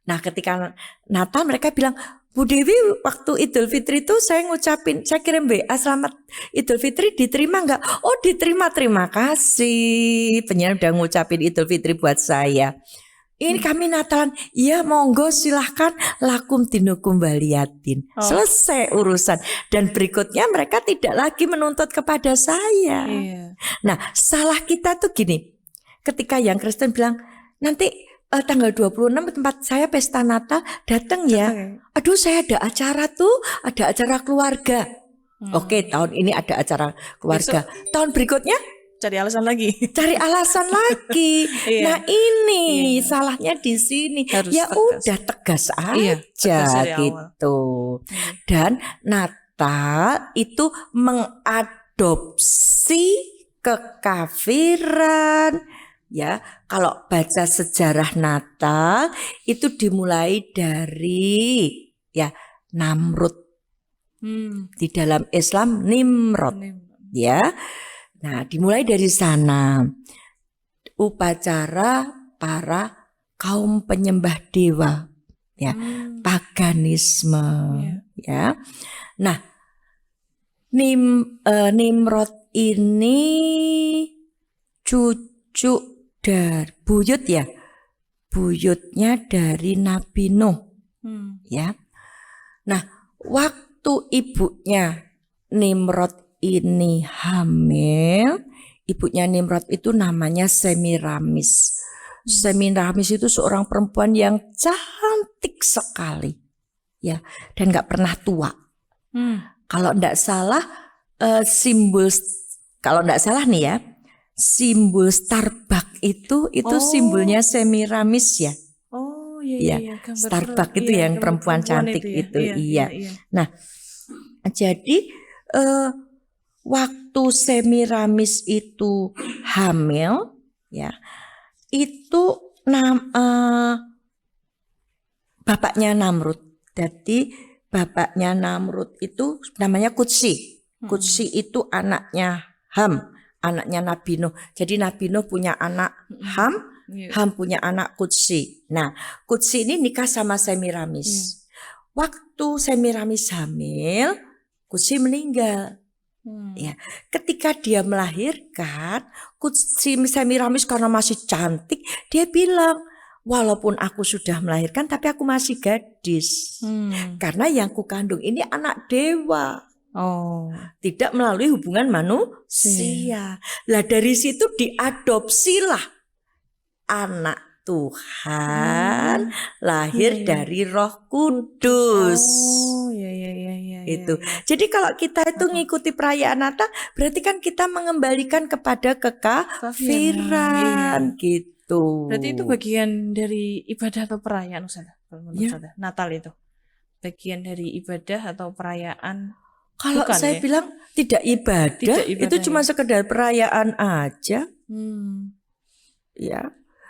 Speaker 2: Nah, ketika Natal mereka bilang, Bu Dewi waktu Idul Fitri itu saya ngucapin, saya kirim WA selamat Idul Fitri, diterima enggak? Oh diterima, terima kasih. Penyanyi udah ngucapin Idul Fitri buat saya. Ini kami Natalan, iya monggo silahkan lakum dinukum waliyatin. Selesai urusan. Dan berikutnya mereka tidak lagi menuntut kepada saya. Nah salah kita tuh gini, ketika yang Kristen bilang nanti tanggal 26 tempat saya pesta Natal, datang ya. Aduh saya ada acara tuh, ada acara keluarga. Oke, tahun ini ada acara keluarga. Tahun berikutnya
Speaker 1: cari alasan lagi.
Speaker 2: Cari alasan lagi. Nah ini salahnya di sini.
Speaker 1: Harus
Speaker 2: ya
Speaker 1: tegas.
Speaker 2: Udah tegas aja
Speaker 1: tegas
Speaker 2: gitu. Dan Natal itu mengadopsi kekafiran. Ya, kalau baca sejarah Natal itu dimulai dari ya Namrud. Di dalam Islam Nimrod. Ya. Nah, dimulai dari sana. Upacara para kaum penyembah dewa. Ya, paganisme. Ya. Nah, Nimrod ini cucu dari buyut ya, buyutnya dari Nabi Nuh, ya. Nah, waktu ibunya Nimrod ini hamil, ibunya Nimrod itu namanya Semiramis. Semiramis itu seorang perempuan yang cantik sekali, ya, dan nggak pernah tua. Kalau nggak salah, kalau nggak salah nih ya. Simbol Starbucks itu simbolnya Semiramis ya.
Speaker 1: Oh
Speaker 2: iya. Starbucks itu yang perempuan cantik itu. Iya. Nah, jadi waktu Semiramis itu hamil, ya, itu bapaknya Namrud. Jadi bapaknya Namrud itu namanya Kutsi. Kutsi itu anaknya Ham. Anaknya Nabi Nuh. Jadi Nabi Nuh punya anak Ham, Ham punya anak Kutsi. Nah, Kutsi ini nikah sama Semiramis. Waktu Semiramis hamil, Kutsi meninggal. Ya, ketika dia melahirkan, Kutsi Semiramis karena masih cantik, dia bilang, walaupun aku sudah melahirkan, tapi aku masih gadis. Karena yang kukandung ini anak dewa. Tidak melalui hubungan manusia. Lah dari situ diadopsilah anak Tuhan lahir dari Roh Kudus. Itu. Jadi kalau kita itu ngikuti perayaan Natal, berarti kan kita mengembalikan kepada kekafiran gitu.
Speaker 1: Berarti itu bagian dari ibadah atau perayaan Ustazah? Natal itu bagian dari ibadah atau perayaan?
Speaker 2: Kalau
Speaker 1: bukan,
Speaker 2: saya bilang tidak ibadah, itu cuma sekedar perayaan aja. Ya.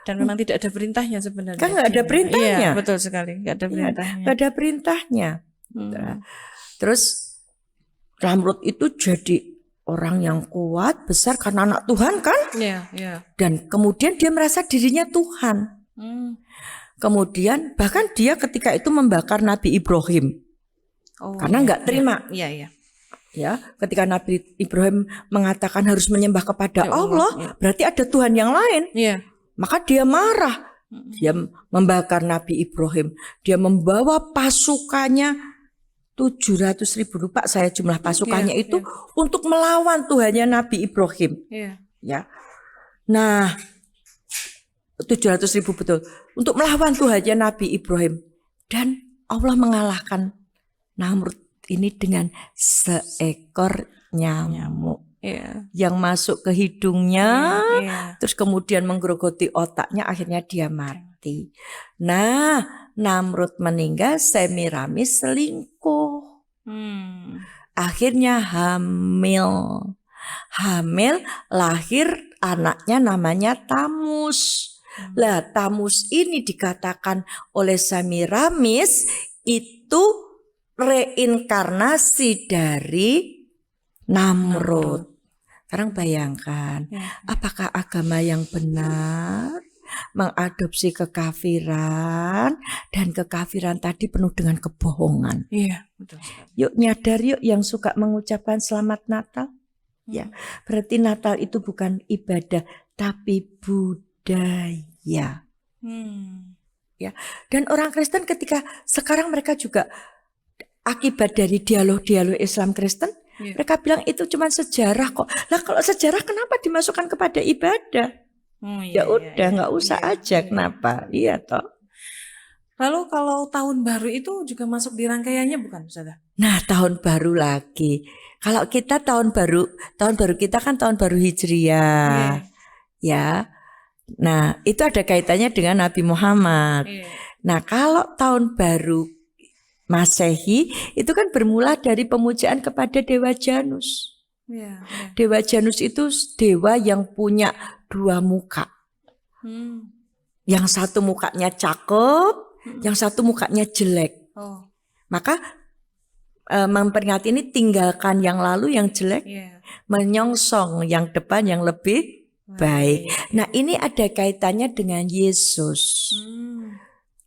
Speaker 1: Dan memang tidak ada perintahnya sebenarnya.
Speaker 2: Kan nggak ada perintahnya.
Speaker 1: Iya, betul sekali, nggak ada perintahnya.
Speaker 2: Nggak ada perintahnya. Terus Namrud itu jadi orang yang kuat, besar karena anak Tuhan kan?
Speaker 1: Iya, iya.
Speaker 2: Dan kemudian dia merasa dirinya Tuhan. Kemudian bahkan dia ketika itu membakar Nabi Ibrahim. Karena nggak terima.
Speaker 1: Iya, iya.
Speaker 2: Ya, ketika Nabi Ibrahim mengatakan harus menyembah kepada Allah, berarti ada Tuhan yang lain.
Speaker 1: Iya.
Speaker 2: Maka dia marah. Dia membakar Nabi Ibrahim. Dia membawa pasukannya 700.000, lupa saya jumlah pasukannya itu untuk melawan Tuhannya Nabi Ibrahim.
Speaker 1: Iya.
Speaker 2: Ya. Nah, 700.000 betul. Untuk melawan Tuhannya Nabi Ibrahim. Dan Allah mengalahkan Namrud ini dengan seekor nyamuk.
Speaker 1: Iya.
Speaker 2: Yang masuk ke hidungnya,
Speaker 1: Iya.
Speaker 2: terus kemudian menggerogoti otaknya, akhirnya dia mati. Nah, Namrud meninggal, Semiramis selingkuh. Akhirnya hamil. Lahir anaknya namanya Tamus. Lah, Tamus ini dikatakan oleh Semiramis itu reinkarnasi dari Namrud. Sekarang bayangkan, apakah agama yang benar mengadopsi kekafiran, dan kekafiran tadi penuh dengan kebohongan.
Speaker 1: Iya, betul.
Speaker 2: Yuk nyadar yuk yang suka mengucapkan selamat Natal. Ya, berarti Natal itu bukan ibadah tapi budaya. Ya, dan orang Kristen ketika sekarang mereka juga akibat dari dialog-dialog Islam Kristen, mereka bilang itu cuma sejarah kok. Lah kalau sejarah kenapa dimasukkan kepada ibadah? Ya udah nggak usah aja, kenapa? Iya toh.
Speaker 1: Lalu kalau tahun baru itu juga masuk di rangkaiannya bukan, Ustazah?
Speaker 2: Nah, tahun baru lagi. Kalau kita tahun baru kita kan tahun baru Hijriah. Ya. Nah, itu ada kaitannya dengan Nabi Muhammad. Nah, kalau tahun baru Masehi itu kan bermula dari pemujaan kepada Dewa Janus. Dewa Janus itu dewa yang punya dua muka. Yang satu mukanya cakep, yang satu mukanya jelek. Maka memperingati ini tinggalkan yang lalu yang jelek, menyongsong yang depan yang lebih baik. Nah, ini ada kaitannya dengan Yesus.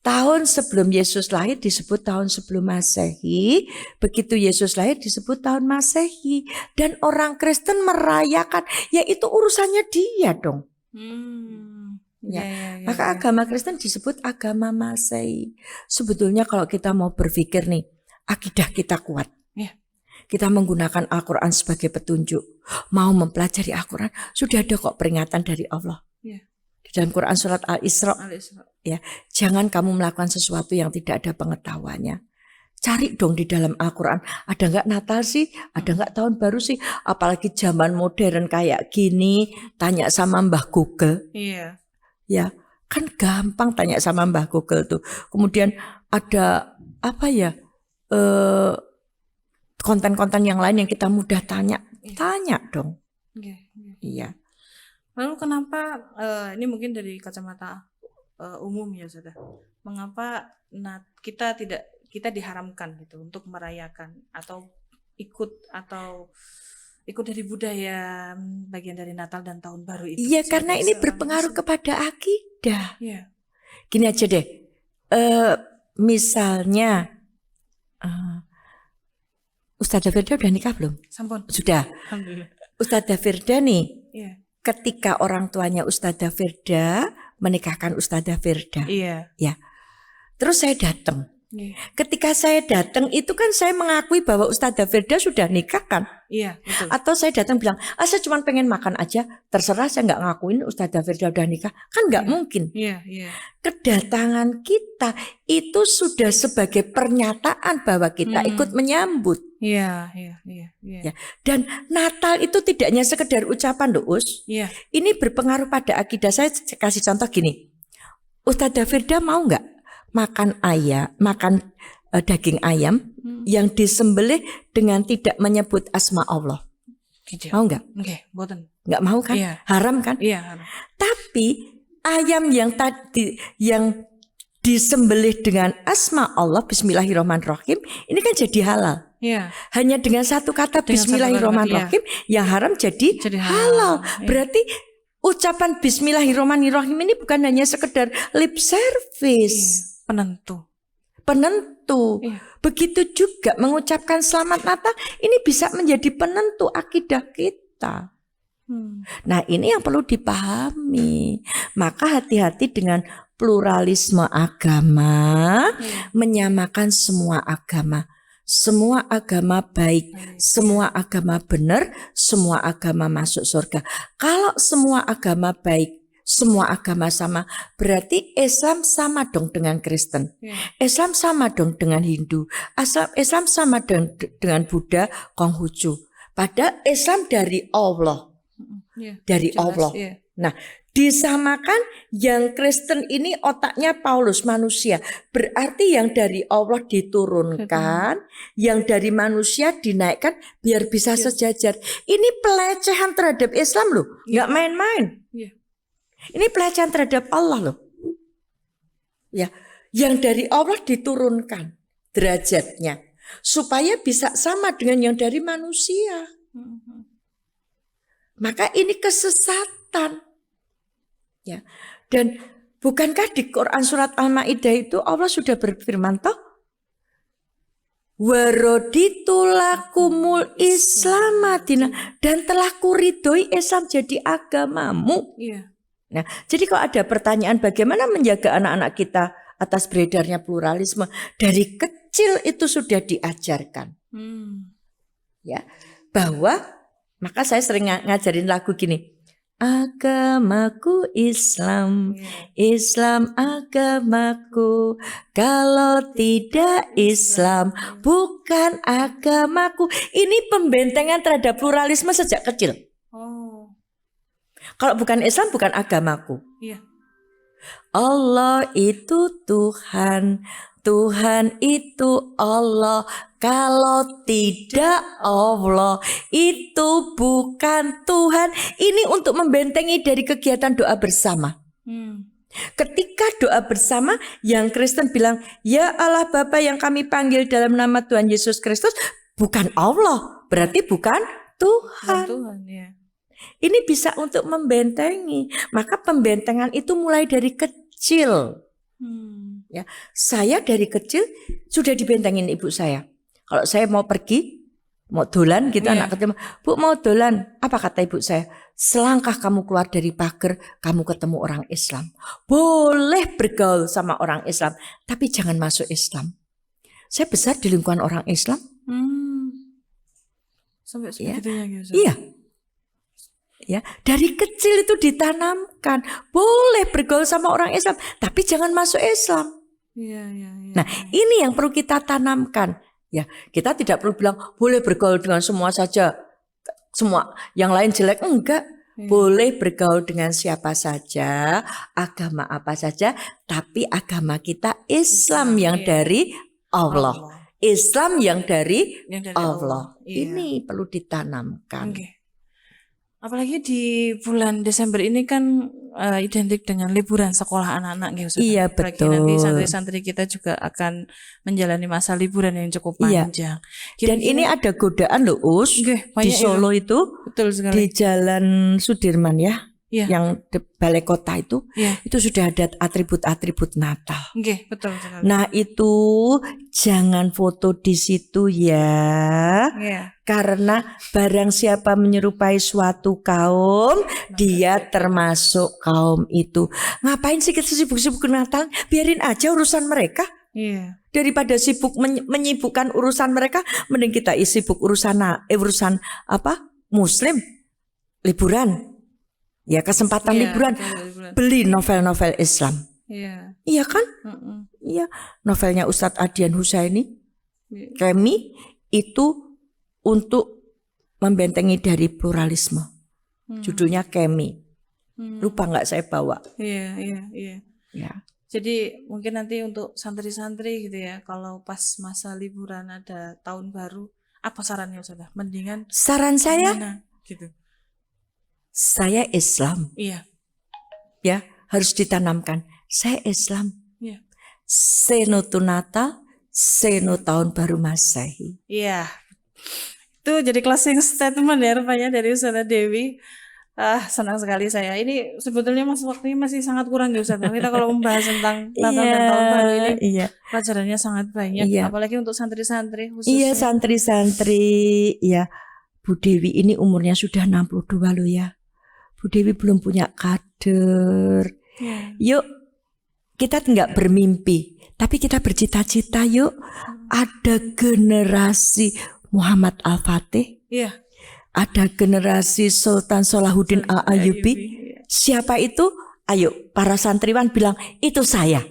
Speaker 2: Tahun sebelum Yesus lahir disebut tahun sebelum Masehi. Begitu Yesus lahir disebut tahun Masehi. Dan orang Kristen merayakan, ya itu urusannya dia dong. Maka agama Kristen disebut agama Masehi. Sebetulnya kalau kita mau berpikir nih, akidah kita kuat. Kita menggunakan Al-Quran sebagai petunjuk. Mau mempelajari Al-Quran, sudah ada kok peringatan dari Allah. Di dalam Quran surat Al-Isra. Ya, jangan kamu melakukan sesuatu yang tidak ada pengetahuannya. Cari dong di dalam Al-Quran, ada nggak Natal sih, ada nggak tahun baru sih, apalagi zaman modern kayak gini, tanya sama Mbah Google. Ya, kan gampang tanya sama Mbah Google tuh. Kemudian ada apa ya, konten-konten yang lain yang kita mudah tanya dong. Iya.
Speaker 1: Lalu kenapa ini mungkin dari kacamata umum ya, Ustazah. Mengapa kita diharamkan gitu untuk merayakan atau ikut dari budaya bagian dari Natal dan Tahun Baru itu?
Speaker 2: Iya, karena ini berpengaruh kepada akidah. Gini aja deh. Misalnya Ustazah Firda udah nikah belum?
Speaker 1: Sampun.
Speaker 2: Sudah.
Speaker 1: Alhamdulillah.
Speaker 2: Ustazah Firda nih. Ketika orang tuanya Ustazah Firda menikahkan Ustazah Firda. Ya. Terus saya datang. Ketika saya datang itu kan saya mengakui bahwa Ustazah Firda sudah nikah kan?
Speaker 1: Betul.
Speaker 2: Atau saya datang bilang, saya cuma pengen makan aja, terserah, saya nggak ngakuin Ustazah Firda udah nikah. Kan nggak mungkin. Kedatangan kita itu sudah sebagai pernyataan bahwa kita ikut menyambut.
Speaker 1: Ya.
Speaker 2: Dan Natal itu tidak hanya sekedar ucapan loh, Us. Ini berpengaruh pada akidah. Saya kasih contoh gini. Ustazah Firda mau nggak makan daging ayam yang disembelih dengan tidak menyebut asma Allah? Mau nggak? Nggak mau kan? Haram kan?
Speaker 1: Haram.
Speaker 2: Tapi ayam yang disembelih dengan asma Allah, Bismillahirrahmanirrahim, ini kan jadi halal.
Speaker 1: Iya.
Speaker 2: Hanya dengan satu kata
Speaker 1: Dengan satu
Speaker 2: Bismillahirrahmanirrahim yang haram jadi halal.
Speaker 1: Iya.
Speaker 2: Berarti ucapan Bismillahirrahmanirrahim ini bukan hanya sekedar lip service.
Speaker 1: Penentu.
Speaker 2: Penentu.
Speaker 1: Iya.
Speaker 2: Begitu juga mengucapkan selamat Natal ini bisa menjadi penentu akidah kita. Nah, ini yang perlu dipahami. Maka hati-hati dengan pluralisme agama, menyamakan semua agama. Semua agama baik, semua agama benar, semua agama masuk surga. Kalau semua agama baik, semua agama sama, berarti Islam sama dong dengan Kristen. Islam sama dong dengan Hindu. Islam sama dengan Buddha, Konghucu. Padahal Islam dari Allah. Dari Allah. Nah, disamakan yang Kristen ini otaknya Paulus manusia. Berarti yang dari Allah diturunkan, yang dari manusia dinaikkan biar bisa sejajar. Ini pelecehan terhadap Islam loh, nggak main-main. Ini pelecehan terhadap Allah loh. Ya, yang dari Allah diturunkan derajatnya supaya bisa sama dengan yang dari manusia. Maka ini kesesatan. Ya. Dan bukankah di Quran surat Al-Maidah itu Allah sudah berfirman toh? Waraditu lakumul islamadina, dan telah kuridhoi Islam jadi agamamu. Nah, jadi kalau ada pertanyaan bagaimana menjaga anak-anak kita atas beredarnya pluralisme, dari kecil itu sudah diajarkan. Ya, bahwa maka saya sering ngajarin lagu gini. Agamaku Islam, Islam agamaku. Kalau tidak Islam, bukan agamaku. Ini pembentengan terhadap pluralisme sejak kecil. Kalau bukan Islam, bukan agamaku. Allah itu Tuhan, Tuhan itu Allah. Kalau tidak Allah itu bukan Tuhan. Ini untuk membentengi dari kegiatan doa bersama. Ketika doa bersama yang Kristen bilang, ya Allah Bapa yang kami panggil dalam nama Tuhan Yesus Kristus, bukan Allah, berarti bukan Tuhan. Ini bisa untuk membentengi. Maka pembentengan itu mulai dari kecil. Ya, saya dari kecil sudah dibentengin ibu saya. Kalau saya mau pergi, mau dolan gitu, anak kecil, Bu mau dolan, apa kata ibu saya? Selangkah kamu keluar dari pagar, kamu ketemu orang Islam. Boleh bergaul sama orang Islam, tapi jangan masuk Islam. Saya besar di lingkungan orang Islam.
Speaker 1: Sampai segitunya gitu.
Speaker 2: Iya. Ya, dari kecil itu ditanamkan, boleh bergaul sama orang Islam, tapi jangan masuk Islam. Nah, ini yang perlu kita tanamkan. Ya, kita tidak perlu bilang boleh bergaul dengan semua saja, semua yang lain jelek, enggak. Boleh bergaul dengan siapa saja, agama apa saja, tapi agama kita Islam yang dari Allah. Islam yang dari Allah. Ini perlu ditanamkan.
Speaker 1: Apalagi di bulan Desember ini kan identik dengan liburan sekolah anak-anak gitu.
Speaker 2: Iya, betul.
Speaker 1: Nanti santri-santri kita juga akan menjalani masa liburan yang cukup panjang.
Speaker 2: Dan ini ada godaan loh Us di Solo itu.
Speaker 1: Betul sekali.
Speaker 2: Di Jalan Sudirman ya. Yang di balai kota itu sudah ada atribut-atribut Natal.
Speaker 1: Betul sekali.
Speaker 2: Nah, itu jangan foto di situ ya. Karena barang siapa menyerupai suatu kaum, dia termasuk kaum itu. Ngapain sih kita sibuk-sibuk Natal? Biarin aja urusan mereka. Daripada sibuk menyibukkan urusan mereka, mending kita sibuk urusan apa? Muslim, liburan. Ya, kesempatan liburan. Beli novel-novel Islam. Iya kan? Iya, novelnya Ustadz Adian Husaini, Kemi, itu untuk membentengi dari pluralisme. Judulnya Kemi. Lupa nggak saya bawa.
Speaker 1: Iya.
Speaker 2: Ya.
Speaker 1: Jadi mungkin nanti untuk santri-santri gitu ya, kalau pas masa liburan ada tahun baru, apa sarannya Ustazah? Mendingan
Speaker 2: saran saya
Speaker 1: gimana? Gitu.
Speaker 2: Saya Islam. Ya, harus ditanamkan. Saya Islam. Senotu Natal, Seno tahun baru Masehi.
Speaker 1: Iya. Itu jadi closing statement ya rupanya dari Ustazah Dewi. Senang sekali saya. Ini sebetulnya waktunya masih sangat kurang ya Ustazah. Kita kalau membahas tentang Natal dan Tahun Baru ini
Speaker 2: Iya,
Speaker 1: pelajarannya sangat banyak.
Speaker 2: iya.
Speaker 1: Apalagi untuk santri-santri
Speaker 2: Iya,
Speaker 1: khususnya.
Speaker 2: santri-santri. Ya, Bu Dewi ini umurnya sudah 62 loh ya. Bu Dewi belum punya kader.
Speaker 1: Iya.
Speaker 2: Yuk, kita nggak bermimpi, tapi kita bercita-cita yuk. Ada generasi Muhammad Al-Fatih,
Speaker 1: Iya.
Speaker 2: ada generasi Sultan Salahuddin Al-Ayyubi. Siapa itu? Ayo, para santriwan bilang, itu saya.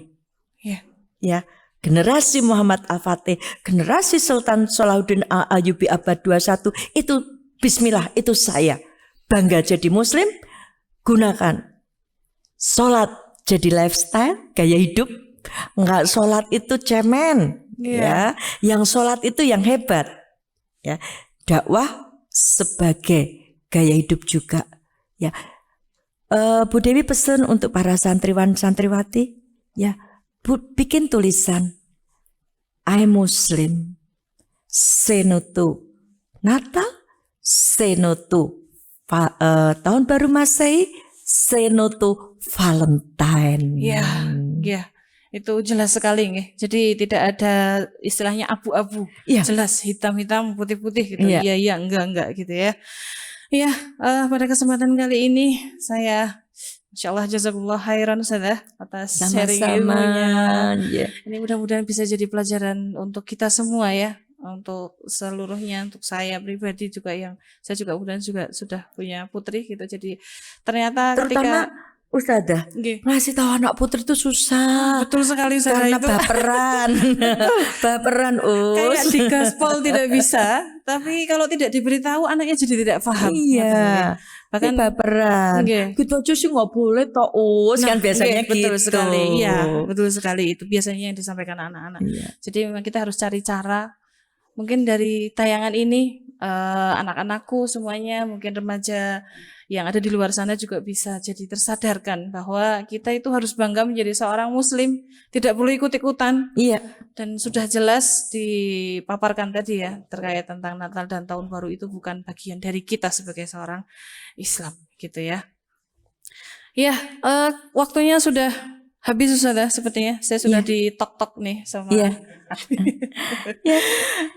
Speaker 1: Iya.
Speaker 2: Ya, generasi Muhammad Al-Fatih, generasi Sultan Salahuddin Al-Ayyubi abad 21, itu bismillah, itu saya. Bangga jadi muslim, gunakan sholat jadi lifestyle, gaya hidup. Enggak sholat itu cemen, ya. Yang sholat itu yang hebat, ya. Dakwah sebagai gaya hidup juga, ya. Bu Dewi pesan untuk para santriwan santriwati, ya, bikin tulisan, I Muslim, say no to Natal, say no to tahun baru Masehi, say no to Valentine.
Speaker 1: Iya, iya. Itu jelas sekali nggih. Jadi tidak ada istilahnya abu-abu.
Speaker 2: Iya.
Speaker 1: Jelas hitam-hitam, putih-putih gitu.
Speaker 2: Iya.
Speaker 1: Iya, enggak gitu ya. Iya, pada kesempatan kali ini saya insyaallah jazakallah khairan Ustazah atas sharing
Speaker 2: Sama-sama.
Speaker 1: ilmunya.
Speaker 2: Ya.
Speaker 1: Ini mudah-mudahan bisa jadi pelajaran untuk kita semua ya. Untuk seluruhnya, untuk saya pribadi juga yang saya juga kemudian juga sudah punya putri gitu. Jadi ternyata
Speaker 2: Terutama
Speaker 1: ketika
Speaker 2: Ustazah,
Speaker 1: nggih.
Speaker 2: ngasih tahu anak putri itu susah.
Speaker 1: Betul sekali Ustazah
Speaker 2: Karena
Speaker 1: itu.
Speaker 2: baperan. Baperan,
Speaker 1: Kayak
Speaker 2: Us.
Speaker 1: di gaspol tidak bisa, tapi kalau tidak diberitahu anaknya jadi tidak paham.
Speaker 2: Iya.
Speaker 1: Bahkan
Speaker 2: Ini baperan.
Speaker 1: nggih.
Speaker 2: Gitu aja sih nggak boleh toh, Us. Kan biasanya
Speaker 1: nggih, betul
Speaker 2: gitu.
Speaker 1: sekali. Iya, betul sekali itu biasanya yang disampaikan anak-anak.
Speaker 2: Iya.
Speaker 1: Jadi memang kita harus cari cara. Mungkin dari tayangan ini anak-anakku semuanya, mungkin remaja yang ada di luar sana juga bisa jadi tersadarkan bahwa kita itu harus bangga menjadi seorang muslim, tidak perlu ikut-ikutan.
Speaker 2: Iya.
Speaker 1: Dan sudah jelas dipaparkan tadi ya terkait tentang Natal dan Tahun Baru itu bukan bagian dari kita sebagai seorang Islam gitu ya. Ya, waktunya sudah habis Ustazah sepertinya. Saya sudah ditok-tok nih sama.
Speaker 2: Iya. Ya.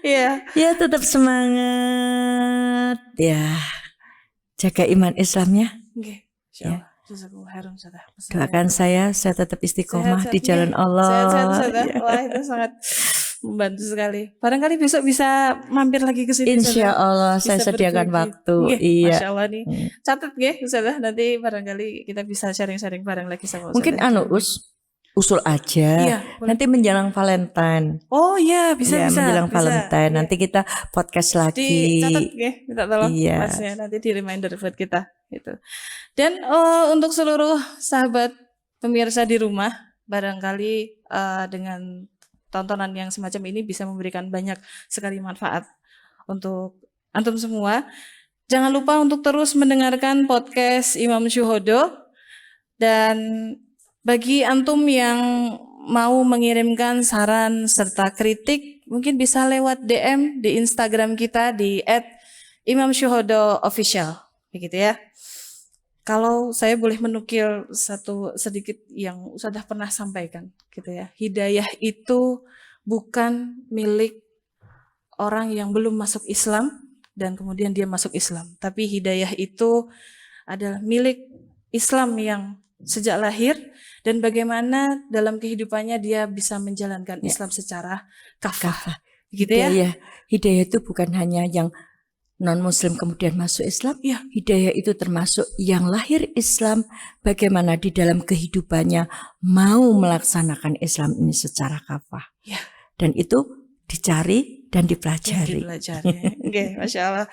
Speaker 1: Iya.
Speaker 2: Ya, tetap semangat. Ya. Jaga iman Islamnya.
Speaker 1: Oke. Insyaallah. Jazakallahu khairan Ustazah.
Speaker 2: Doakan saya tetap istiqomah di jalan Allah.
Speaker 1: Sehat-sehat Ustazah.
Speaker 2: Ya.
Speaker 1: Wah, itu sangat membantu sekali. Barangkali besok bisa mampir lagi ke sini.
Speaker 2: Insya Allah saya
Speaker 1: Bisa
Speaker 2: sediakan
Speaker 1: berbagi.
Speaker 2: waktu.
Speaker 1: Nggih,
Speaker 2: Iya.
Speaker 1: Masya Allah nih. Catat nggih Ustazah, nanti barangkali kita bisa sharing-sharing bareng lagi sama Ustazah.
Speaker 2: Mungkin usul aja.
Speaker 1: Iya, boleh.
Speaker 2: Nanti menjelang Valentine.
Speaker 1: Oh iya, bisa.
Speaker 2: Menjelang
Speaker 1: bisa.
Speaker 2: Valentine.
Speaker 1: Iya.
Speaker 2: Nanti kita podcast lagi.
Speaker 1: Dicatat nggih, minta tolong
Speaker 2: Iya.
Speaker 1: Masnya nanti di reminder buat kita gitu. Dan untuk seluruh sahabat pemirsa di rumah, barangkali dengan tontonan yang semacam ini bisa memberikan banyak sekali manfaat untuk antum semua. Jangan lupa untuk terus mendengarkan podcast Imam Syuhodo, dan bagi antum yang mau mengirimkan saran serta kritik, mungkin bisa lewat DM di Instagram kita di @imamsyuhodo_official, begitu ya. Kalau saya boleh menukil satu sedikit yang Ustazah pernah sampaikan, gitu ya. Hidayah itu bukan milik orang yang belum masuk Islam dan kemudian dia masuk Islam, tapi hidayah itu adalah milik Islam yang sejak lahir dan bagaimana dalam kehidupannya dia bisa menjalankan Islam secara kafah. Gitu ya.
Speaker 2: Hidayah itu bukan hanya yang non-muslim kemudian masuk Islam.
Speaker 1: Iya.
Speaker 2: Hidayah itu termasuk yang lahir Islam, bagaimana di dalam kehidupannya mau melaksanakan Islam ini secara kafah.
Speaker 1: Ya.
Speaker 2: Dan itu dicari dan dipelajari.
Speaker 1: Oke, Masya Allah.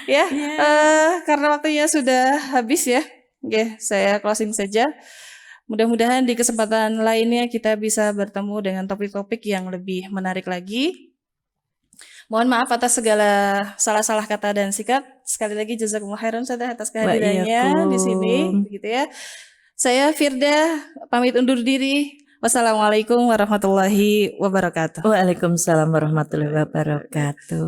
Speaker 1: Ya, karena waktunya sudah habis ya. Oke, saya closing saja. Mudah-mudahan di kesempatan lainnya kita bisa bertemu dengan topik-topik yang lebih menarik lagi. Mohon maaf atas segala salah-salah kata dan sikap. Sekali lagi jazakumullah khairan Ustazah atas kehadirannya di sini, begitu ya. Saya Firda pamit undur diri. Wassalamualaikum warahmatullahi wabarakatuh.
Speaker 2: Waalaikumsalam warahmatullahi wabarakatuh.